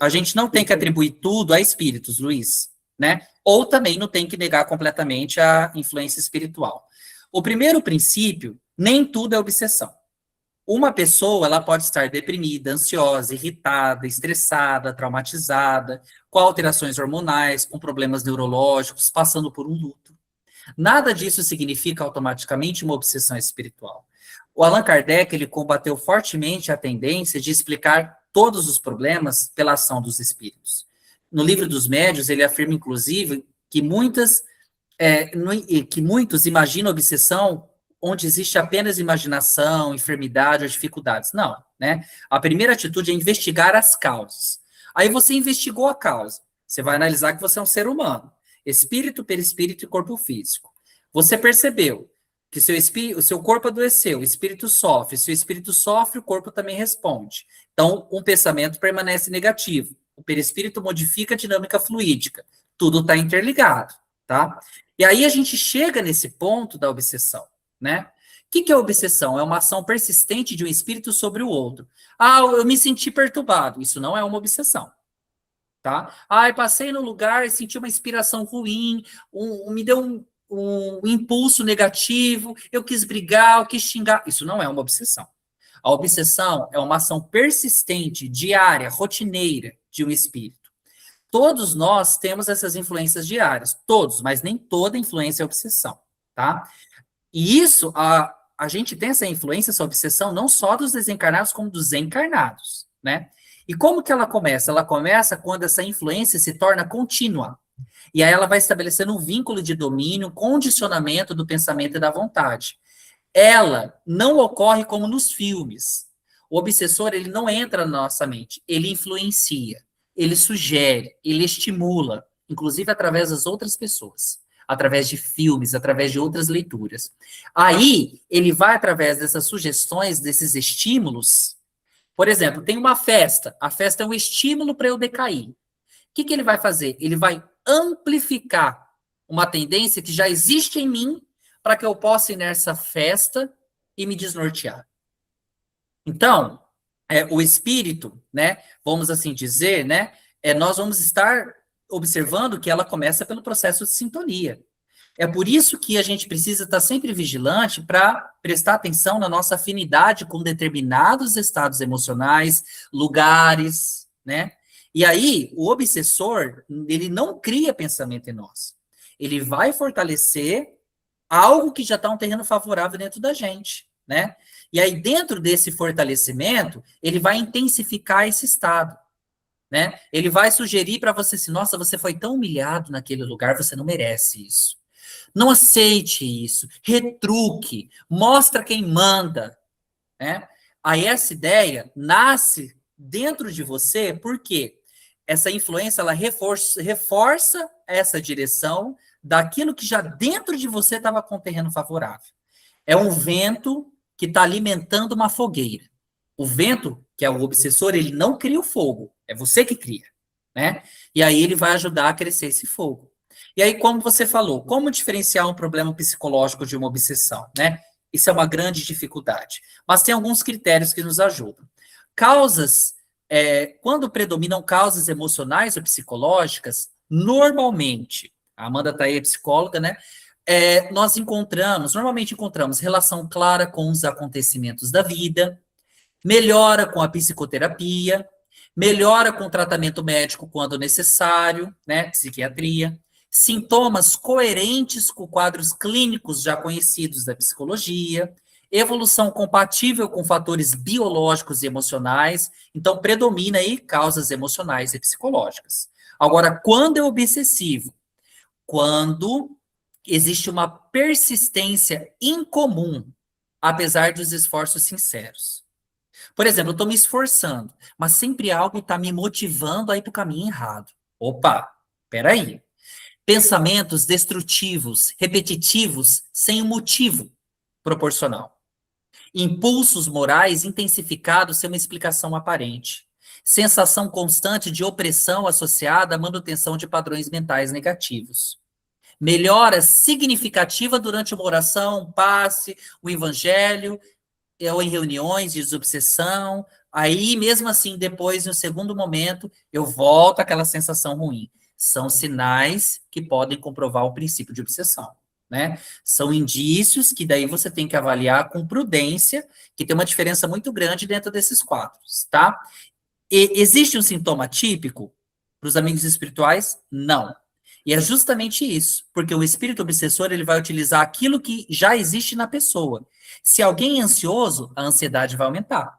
gente não tem que atribuir tudo a espíritos, Luiz, né? Ou também não tem que negar completamente a influência espiritual. O primeiro princípio, nem tudo é obsessão. Uma pessoa, ela pode estar deprimida, ansiosa, irritada, estressada, traumatizada, com alterações hormonais, com problemas neurológicos, passando por um luto. Nada disso significa automaticamente uma obsessão espiritual. O Allan Kardec, ele combateu fortemente a tendência de explicar todos os problemas pela ação dos espíritos. No Livro dos Médiuns, ele afirma, inclusive, que muitos imaginam obsessão onde existe apenas imaginação, enfermidade ou dificuldades. Não, né? A primeira atitude é investigar as causas. Aí você investigou a causa. Você vai analisar que você é um ser humano. Espírito, perispírito e corpo físico. Você percebeu que o seu corpo adoeceu, o espírito sofre. Se o espírito sofre, o corpo também responde. Então, um pensamento permanece negativo. O perispírito modifica a dinâmica fluídica. Tudo está interligado, tá? E aí a gente chega nesse ponto da obsessão, né? O que é obsessão? É uma ação persistente de um espírito sobre o outro. Ah, eu me senti perturbado. Isso não é uma obsessão, tá? Ah, eu passei no lugar e senti uma inspiração ruim, me deu um impulso negativo, eu quis brigar, eu quis xingar. Isso não é uma obsessão. A obsessão é uma ação persistente, diária, rotineira de um espírito. Todos nós temos essas influências diárias, todos, mas nem toda influência é obsessão, tá? E isso, a gente tem essa influência, essa obsessão, não só dos desencarnados, como dos encarnados, né? E como que ela começa? Ela começa quando essa influência se torna contínua. E aí ela vai estabelecendo um vínculo de domínio, condicionamento do pensamento e da vontade. Ela não ocorre como nos filmes. O obsessor, ele não entra na nossa mente, ele influencia, ele sugere, ele estimula, inclusive através das outras pessoas, através de filmes, através de outras leituras. Aí, ele vai através dessas sugestões, desses estímulos. Por exemplo, tem uma festa, a festa é um estímulo para eu decair. O que ele vai fazer? Ele vai amplificar uma tendência que já existe em mim para que eu possa ir nessa festa e me desnortear. Então, o espírito, né, vamos assim dizer, né, nós vamos estar observando que ela começa pelo processo de sintonia. É por isso que a gente precisa estar sempre vigilante para prestar atenção na nossa afinidade com determinados estados emocionais, lugares, né? E aí, o obsessor, ele não cria pensamento em nós. Ele vai fortalecer algo que já está um terreno favorável dentro da gente, né? E aí, dentro desse fortalecimento, ele vai intensificar esse estado, né? Ele vai sugerir para você assim, nossa, você foi tão humilhado naquele lugar, você não merece isso. Não aceite isso, retruque, mostra quem manda, né? Aí essa ideia nasce dentro de você, porque essa influência, ela reforça essa direção daquilo que já dentro de você estava com terreno favorável. É um vento que está alimentando uma fogueira. O vento, que é o obsessor, ele não cria o fogo, é você que cria, né? E aí ele vai ajudar a crescer esse fogo. E aí, como você falou, como diferenciar um problema psicológico de uma obsessão, né? Isso é uma grande dificuldade. Mas tem alguns critérios que nos ajudam. Causas, quando predominam causas emocionais ou psicológicas, normalmente, a Amanda está aí, é psicóloga, né? Nós normalmente encontramos relação clara com os acontecimentos da vida, melhora com a psicoterapia, melhora com o tratamento médico quando necessário, né? Psiquiatria, sintomas coerentes com quadros clínicos já conhecidos da psicologia, evolução compatível com fatores biológicos e emocionais, então predomina aí causas emocionais e psicológicas. Agora, quando é obsessivo? Quando existe uma persistência incomum, apesar dos esforços sinceros. Por exemplo, eu estou me esforçando, mas sempre algo está me motivando a ir para o caminho errado. Opa, peraí. Pensamentos destrutivos, repetitivos, sem um motivo proporcional. Impulsos morais intensificados sem uma explicação aparente. Sensação constante de opressão associada à manutenção de padrões mentais negativos. Melhora significativa durante uma oração, um passe, o evangelho, ou em reuniões de desobsessão. Aí, mesmo assim, depois, no segundo momento, eu volto àquela sensação ruim. São sinais que podem comprovar o princípio de obsessão, né? São indícios que daí você tem que avaliar com prudência, que tem uma diferença muito grande dentro desses quadros, tá? E existe um sintoma típico para os amigos espirituais? Não. E é justamente isso, porque o espírito obsessor, ele vai utilizar aquilo que já existe na pessoa. Se alguém é ansioso, a ansiedade vai aumentar.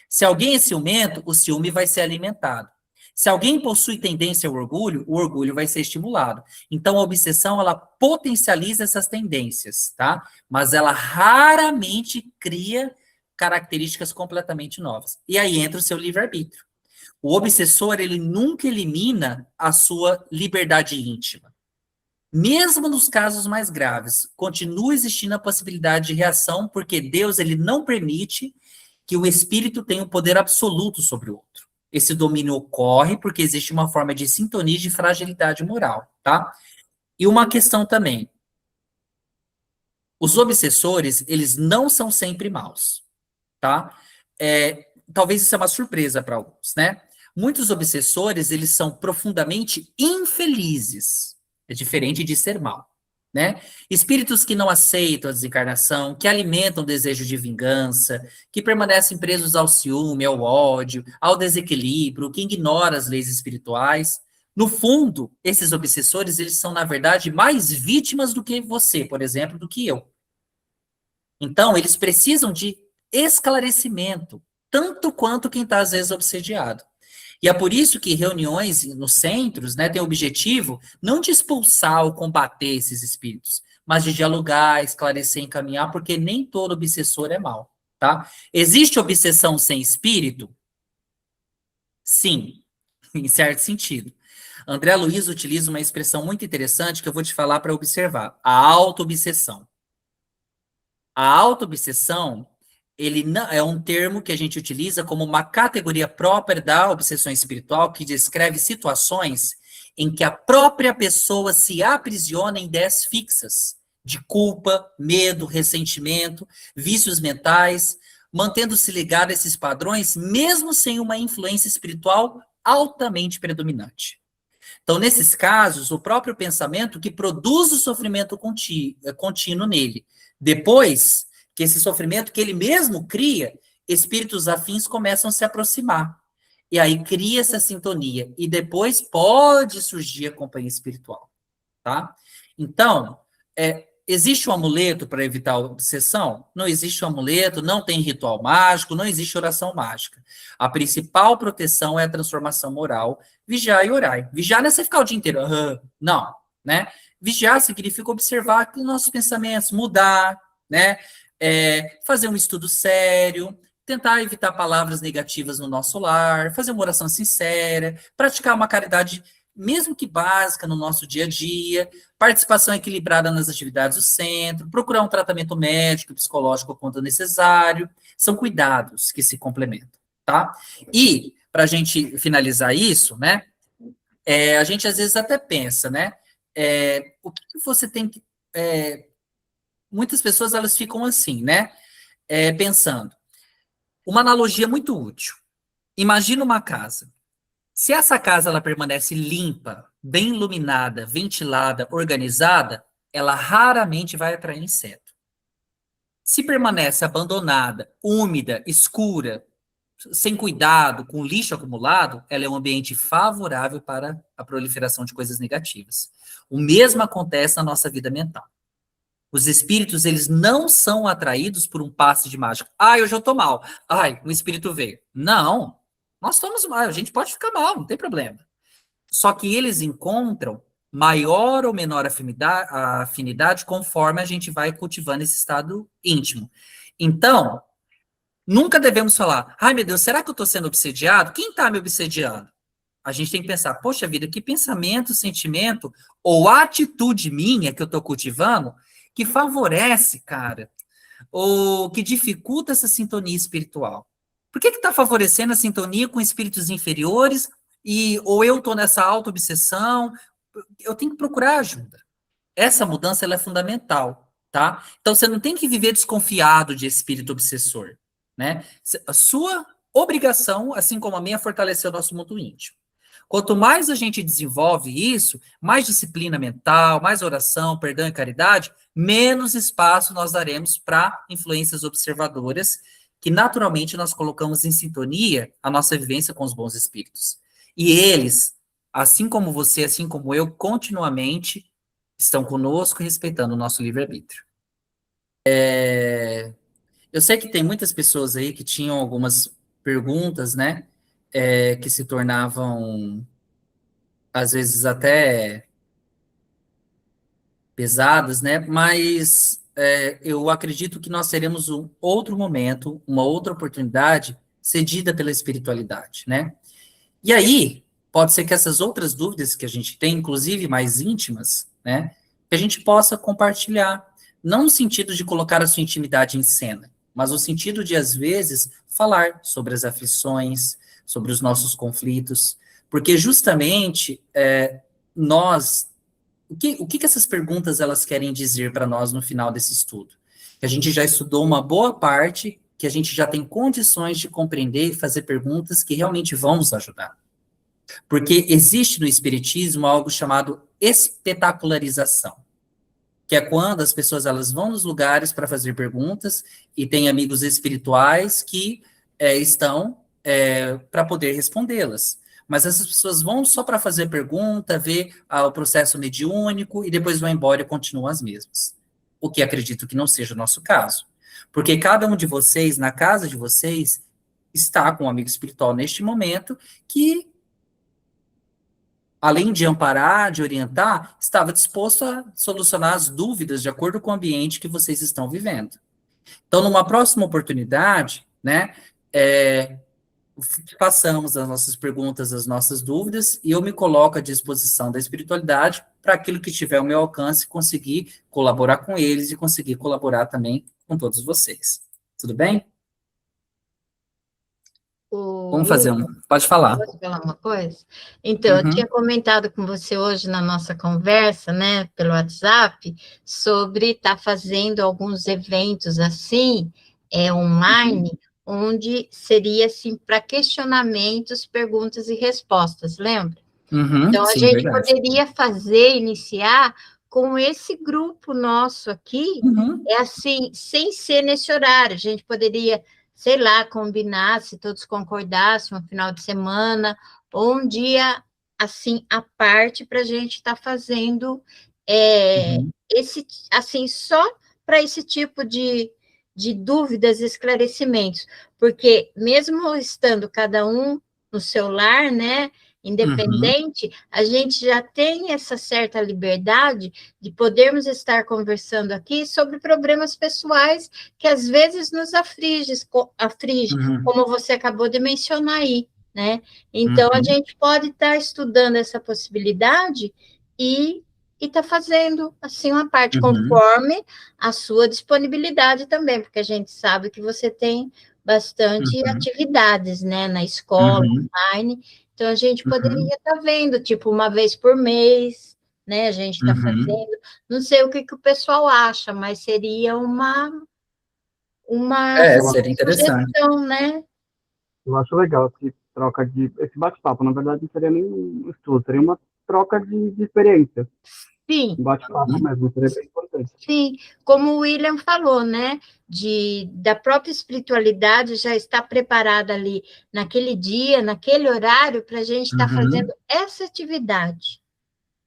Se alguém é ciumento, o ciúme vai ser alimentado. Se alguém possui tendência ao orgulho, o orgulho vai ser estimulado. Então, a obsessão, ela potencializa essas tendências, tá? Mas ela raramente cria características completamente novas. E aí entra o seu livre-arbítrio. O obsessor, ele nunca elimina a sua liberdade íntima. Mesmo nos casos mais graves, continua existindo a possibilidade de reação, porque Deus, ele não permite que o espírito tenha o poder absoluto sobre o outro. Esse domínio ocorre porque existe uma forma de sintonia e de fragilidade moral, tá? E uma questão também. Os obsessores, eles não são sempre maus, tá? Talvez isso é uma surpresa para alguns, né? Muitos obsessores, eles são profundamente infelizes. É diferente de ser mau, né? Espíritos que não aceitam a desencarnação, que alimentam o desejo de vingança, que permanecem presos ao ciúme, ao ódio, ao desequilíbrio, que ignoram as leis espirituais. No fundo, esses obsessores, eles são, na verdade, mais vítimas do que você, por exemplo, do que eu. Então, eles precisam de esclarecimento, tanto quanto quem está, às vezes, obsediado. E é por isso que reuniões nos centros, né, têm o objetivo não de expulsar ou combater esses espíritos, mas de dialogar, esclarecer, encaminhar, porque nem todo obsessor é mau, tá? Existe obsessão sem espírito? Sim, em certo sentido. André Luiz utiliza uma expressão muito interessante que eu vou te falar para observar: a auto-obsessão. A auto-obsessão, ele não, é um termo que a gente utiliza como uma categoria própria da obsessão espiritual que descreve situações em que a própria pessoa se aprisiona em ideias fixas de culpa, medo, ressentimento, vícios mentais, mantendo-se ligada a esses padrões, mesmo sem uma influência espiritual altamente predominante. Então, nesses casos, o próprio pensamento que produz o sofrimento contínuo nele. Depois que esse sofrimento que ele mesmo cria, espíritos afins começam a se aproximar. E aí cria essa sintonia. E depois pode surgir a companhia espiritual. Tá? Então, existe um amuleto para evitar a obsessão? Não existe um amuleto, não tem ritual mágico, não existe oração mágica. A principal proteção é a transformação moral. Vigiar e orar. Vigiar não é você ficar o dia inteiro. Não, né? Vigiar significa observar os nossos pensamentos, mudar, né? Fazer um estudo sério, tentar evitar palavras negativas no nosso lar, fazer uma oração sincera, praticar uma caridade, mesmo que básica, no nosso dia a dia, participação equilibrada nas atividades do centro, procurar um tratamento médico, psicológico quando necessário, são cuidados que se complementam, tá? E, para a gente finalizar isso, né, a gente às vezes até pensa, né, o que você tem que... muitas pessoas, elas ficam assim, né, pensando. Uma analogia muito útil. Imagina uma casa. Se essa casa ela permanece limpa, bem iluminada, ventilada, organizada, ela raramente vai atrair inseto. Se permanece abandonada, úmida, escura, sem cuidado, com lixo acumulado, ela é um ambiente favorável para a proliferação de coisas negativas. O mesmo acontece na nossa vida mental. Os espíritos, eles não são atraídos por um passe de mágica. Hoje eu tô mal. Um espírito veio. Não. Nós estamos mal, a gente pode ficar mal, não tem problema. Só que eles encontram maior ou menor afinidade conforme a gente vai cultivando esse estado íntimo. Então, nunca devemos falar, meu Deus, será que eu estou sendo obsediado? Quem está me obsediando? A gente tem que pensar, poxa vida, que pensamento, sentimento ou atitude minha que eu estou cultivando que favorece, cara, ou que dificulta essa sintonia espiritual? Por que está favorecendo a sintonia com espíritos inferiores ou eu estou nessa auto-obsessão? Eu tenho que procurar ajuda. Essa mudança ela é fundamental, tá? Então, você não tem que viver desconfiado de espírito obsessor, né? A sua obrigação, assim como a minha, é fortalecer o nosso mundo íntimo. Quanto mais a gente desenvolve isso, mais disciplina mental, mais oração, perdão e caridade, menos espaço nós daremos para influências observadoras que naturalmente nós colocamos em sintonia a nossa vivência com os bons espíritos. E eles, assim como você, assim como eu, continuamente estão conosco, respeitando o nosso livre-arbítrio. Eu sei que tem muitas pessoas aí que tinham algumas perguntas, né, que se tornavam, às vezes, até pesadas, né, mas eu acredito que nós teremos um outro momento, uma outra oportunidade cedida pela espiritualidade, né? E aí, pode ser que essas outras dúvidas que a gente tem, inclusive mais íntimas, né, que a gente possa compartilhar, não no sentido de colocar a sua intimidade em cena, mas no sentido de, às vezes, falar sobre as aflições, sobre os nossos conflitos, porque justamente nós... O que essas perguntas elas querem dizer para nós no final desse estudo? Que a gente já estudou uma boa parte, que a gente já tem condições de compreender e fazer perguntas que realmente vão nos ajudar. Porque existe no Espiritismo algo chamado espetacularização. que é quando as pessoas elas vão nos lugares para fazer perguntas e tem amigos espirituais que estão para poder respondê-las. Mas essas pessoas vão só para fazer pergunta, ver o processo mediúnico e depois vão embora e continuam as mesmas. O que acredito que não seja o nosso caso. Porque cada um de vocês, na casa de vocês, está com um amigo espiritual neste momento que, além de amparar, de orientar, estava disposto a solucionar as dúvidas de acordo com o ambiente que vocês estão vivendo. Então, numa próxima oportunidade, né, façamos as nossas perguntas, as nossas dúvidas, e eu me coloco à disposição da espiritualidade para aquilo que tiver ao meu alcance, conseguir colaborar com eles e conseguir colaborar também com todos vocês. Tudo bem? Vamos fazer um. Pode falar. Posso falar uma coisa? Então, eu tinha comentado com você hoje na nossa conversa, né, pelo WhatsApp, sobre estar fazendo alguns eventos assim, online, onde seria assim para questionamentos, perguntas e respostas, lembra? Então, a sim, gente verdade. poderia iniciar com esse grupo nosso aqui, assim, sem ser nesse horário. A gente poderia, sei lá, combinar, se todos concordassem, um final de semana, ou um dia, assim, à parte, para a gente estar fazendo esse, assim, só para esse tipo de dúvidas e esclarecimentos. Porque, mesmo estando cada um no seu lar, né, independente, a gente já tem essa certa liberdade de podermos estar conversando aqui sobre problemas pessoais que às vezes nos aflige, como você acabou de mencionar aí, né? Então, a gente pode estar estudando essa possibilidade e está fazendo, assim, uma parte, conforme a sua disponibilidade também, porque a gente sabe que você tem bastante atividades, né, na escola, online. Então, a gente poderia estar vendo, tipo, uma vez por mês, né? A gente está fazendo. Não sei o que o pessoal acha, mas seria uma seria interessante. sugestão, né? Eu acho legal esse bate-papo. Na verdade, não seria nem um estudo, seria uma troca de experiência. Sim. Um bate-papo mesmo, seria bem importante. Sim, como o William falou, né, da própria espiritualidade já está preparada ali naquele dia, naquele horário, para a gente estar fazendo essa atividade,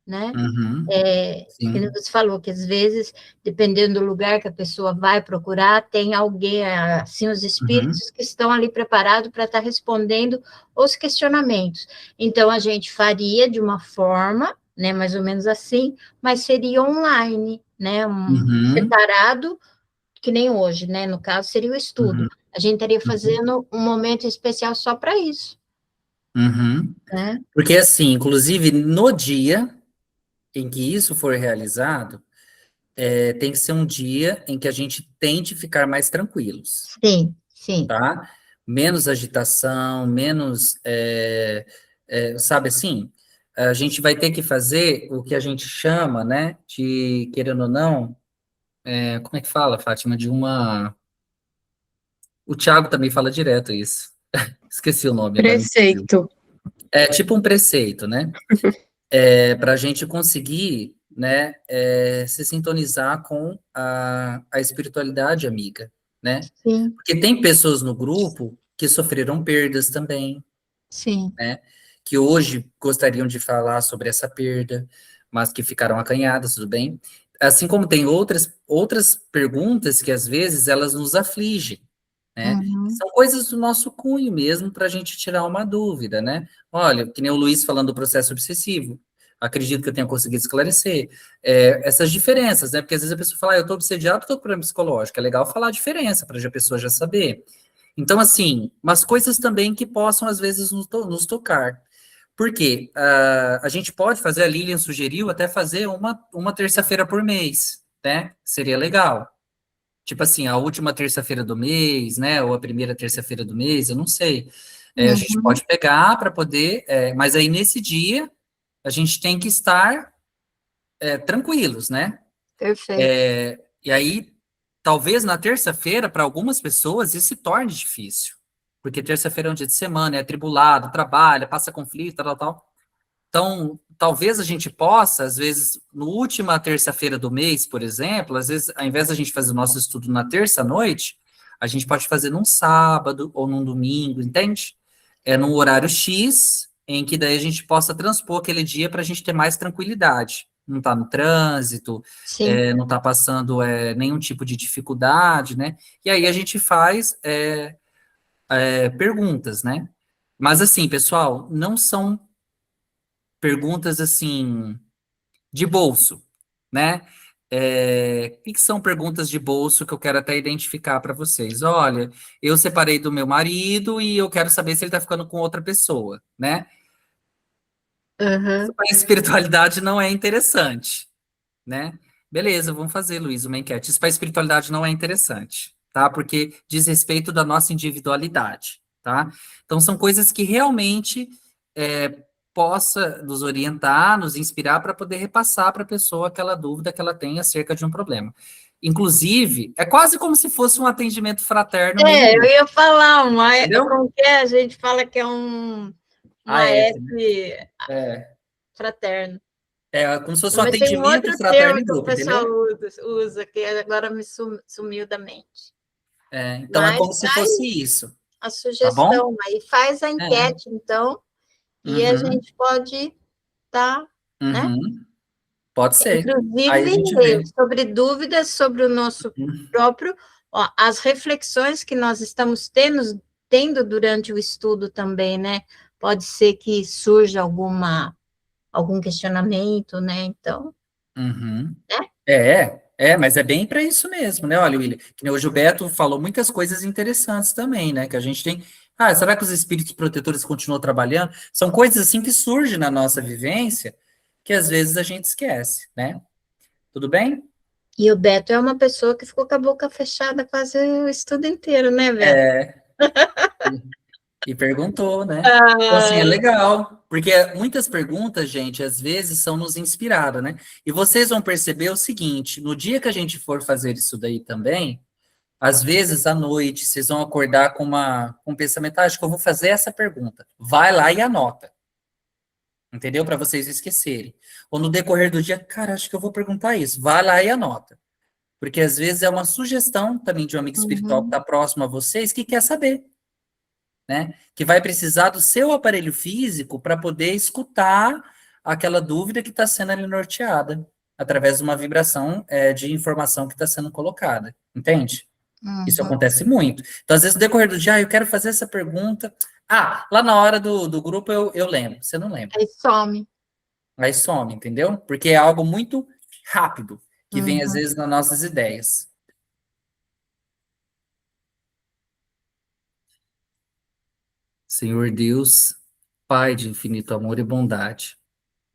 né? Como você falou, que às vezes, dependendo do lugar que a pessoa vai procurar, tem alguém, assim, os espíritos que estão ali preparados para estar respondendo os questionamentos. Então, a gente faria de uma forma, né, mais ou menos assim, mas seria online, né, separado, que nem hoje, né, no caso, seria o estudo. A gente estaria fazendo um momento especial só para isso. Né? Porque, assim, inclusive, no dia em que isso for realizado, tem que ser um dia em que a gente tente ficar mais tranquilos. Sim, sim. Tá? Menos agitação, menos, sabe assim, a gente vai ter que fazer o que a gente chama, né, de, querendo ou não, como é que fala, Fátima, o Thiago também fala direto isso, esqueci o nome. Preceito. É tipo um preceito, né, para a gente conseguir, né, se sintonizar com a espiritualidade amiga, né, Sim. Porque tem pessoas no grupo que sofreram perdas também, sim, né, que hoje gostariam de falar sobre essa perda, mas que ficaram acanhadas, tudo bem? Assim como tem outras perguntas que às vezes elas nos afligem, né? São coisas do nosso cunho mesmo para a gente tirar uma dúvida, né? Olha, que nem o Luiz falando do processo obsessivo, acredito que eu tenha conseguido esclarecer essas diferenças, né? Porque às vezes a pessoa fala, eu estou obsediado, estou com problema psicológico. É legal falar a diferença para a pessoa já saber. Então, assim, umas coisas também que possam às vezes nos tocar. Por quê? A gente pode fazer, a Lilian sugeriu até fazer uma terça-feira por mês, né? Seria legal. Tipo assim, a última terça-feira do mês, né? Ou a primeira terça-feira do mês, eu não sei. A gente pode pegar para poder, mas aí nesse dia a gente tem que estar tranquilos, né? perfeito. E aí, talvez na terça-feira, para algumas pessoas, isso se torne difícil. Porque terça-feira é um dia de semana, é atribulado, trabalha, passa conflito, tal, tal. Então, talvez a gente possa, às vezes, no última terça-feira do mês, por exemplo, às vezes, ao invés da gente fazer o nosso estudo na terça-noite, a gente pode fazer num sábado ou num domingo, entende? Num horário X, em que daí a gente possa transpor aquele dia para a gente ter mais tranquilidade. Não tá no trânsito, Sim. não tá passando nenhum tipo de dificuldade, né? E aí a gente faz perguntas, né? Mas assim, pessoal, não são perguntas assim de bolso, né? O que são perguntas de bolso que eu quero até identificar para vocês? Olha, eu separei do meu marido e eu quero saber se ele está ficando com outra pessoa, né? Uhum. A espiritualidade não é interessante, né? Beleza, vamos fazer, Luiz, uma enquete. Isso para a espiritualidade não é interessante, tá? Porque diz respeito da nossa individualidade, tá? Então, são coisas que realmente possa nos orientar, nos inspirar para poder repassar para a pessoa aquela dúvida que ela tem acerca de um problema. Inclusive, é quase como se fosse um atendimento fraterno meio Eu ia falar, entendeu? como que é? A gente fala que é uma AF, F né? fraterno. É como se fosse um Mas tem um atendimento outro fraterno termo em que o grupo, pessoal entendeu? usa que agora me sumiu da mente. Então, é Mas como se fosse isso, a tá bom? sugestão, aí faz a É. enquete, então, e a Uhum, gente pode estar, né? uhum. Pode ser. Aí a Inclusive, gente vê. sobre dúvidas sobre o nosso Uhum. próprio, as reflexões que nós estamos tendo durante o estudo também, né? Pode ser que surja algum questionamento, né? Então, Uhum. né? Mas é bem para isso mesmo, né? Olha, William, que nem o Gilberto falou muitas coisas interessantes também, né? Que a gente tem. Ah, será que os espíritos protetores continuam trabalhando? São coisas assim que surgem na nossa vivência que às vezes a gente esquece, né? Tudo bem? E o Beto é uma pessoa que ficou com a boca fechada quase o estudo inteiro, né, Beto? É, e perguntou, né? Então, assim, é Ah, legal, porque muitas perguntas, gente, às vezes são nos inspiradas, né? E vocês vão perceber o seguinte: no dia que a gente for fazer isso daí também, às vezes à noite, vocês vão acordar com um pensamento, acho que eu vou fazer essa pergunta. Vai lá e anota, entendeu? Para vocês esquecerem. Ou no decorrer do dia, cara, acho que eu vou perguntar isso. Vai lá e anota. Porque às vezes é uma sugestão também de um amigo espiritual que uhum, está próximo a vocês que quer saber, né? Que vai precisar do seu aparelho físico para poder escutar aquela dúvida que está sendo ali norteada, através de uma vibração de informação que está sendo colocada. Entende? Isso uhum. acontece muito. Então, às vezes, no decorrer do dia, eu quero fazer essa pergunta. Ah, lá na hora do grupo eu lembro. Você não lembra. Aí some. Aí some, entendeu? Porque é algo muito rápido, que vem, às Uhum. vezes, nas nossas ideias. Senhor Deus, Pai de infinito amor e bondade,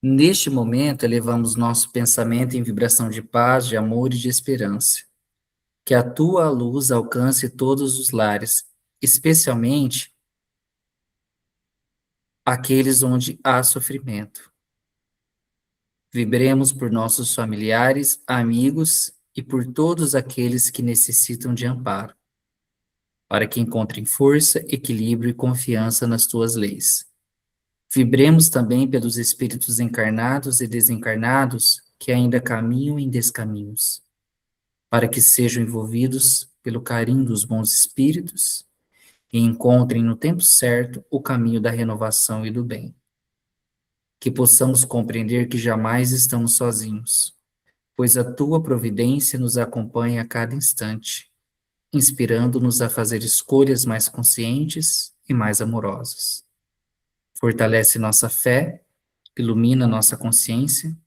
neste momento elevamos nosso pensamento em vibração de paz, de amor e de esperança. Que a tua luz alcance todos os lares, especialmente aqueles onde há sofrimento. Vibremos por nossos familiares, amigos e por todos aqueles que necessitam de amparo, para que encontrem força, equilíbrio e confiança nas tuas leis. Vibremos também pelos espíritos encarnados e desencarnados que ainda caminham em descaminhos, para que sejam envolvidos pelo carinho dos bons espíritos e encontrem no tempo certo o caminho da renovação e do bem. Que possamos compreender que jamais estamos sozinhos, pois a tua providência nos acompanha a cada instante, inspirando-nos a fazer escolhas mais conscientes e mais amorosas. Fortalece nossa fé, ilumina nossa consciência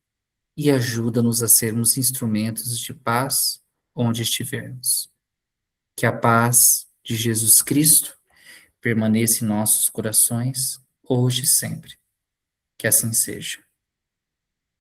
e ajuda-nos a sermos instrumentos de paz onde estivermos. Que a paz de Jesus Cristo permaneça em nossos corações, hoje e sempre. Que assim seja.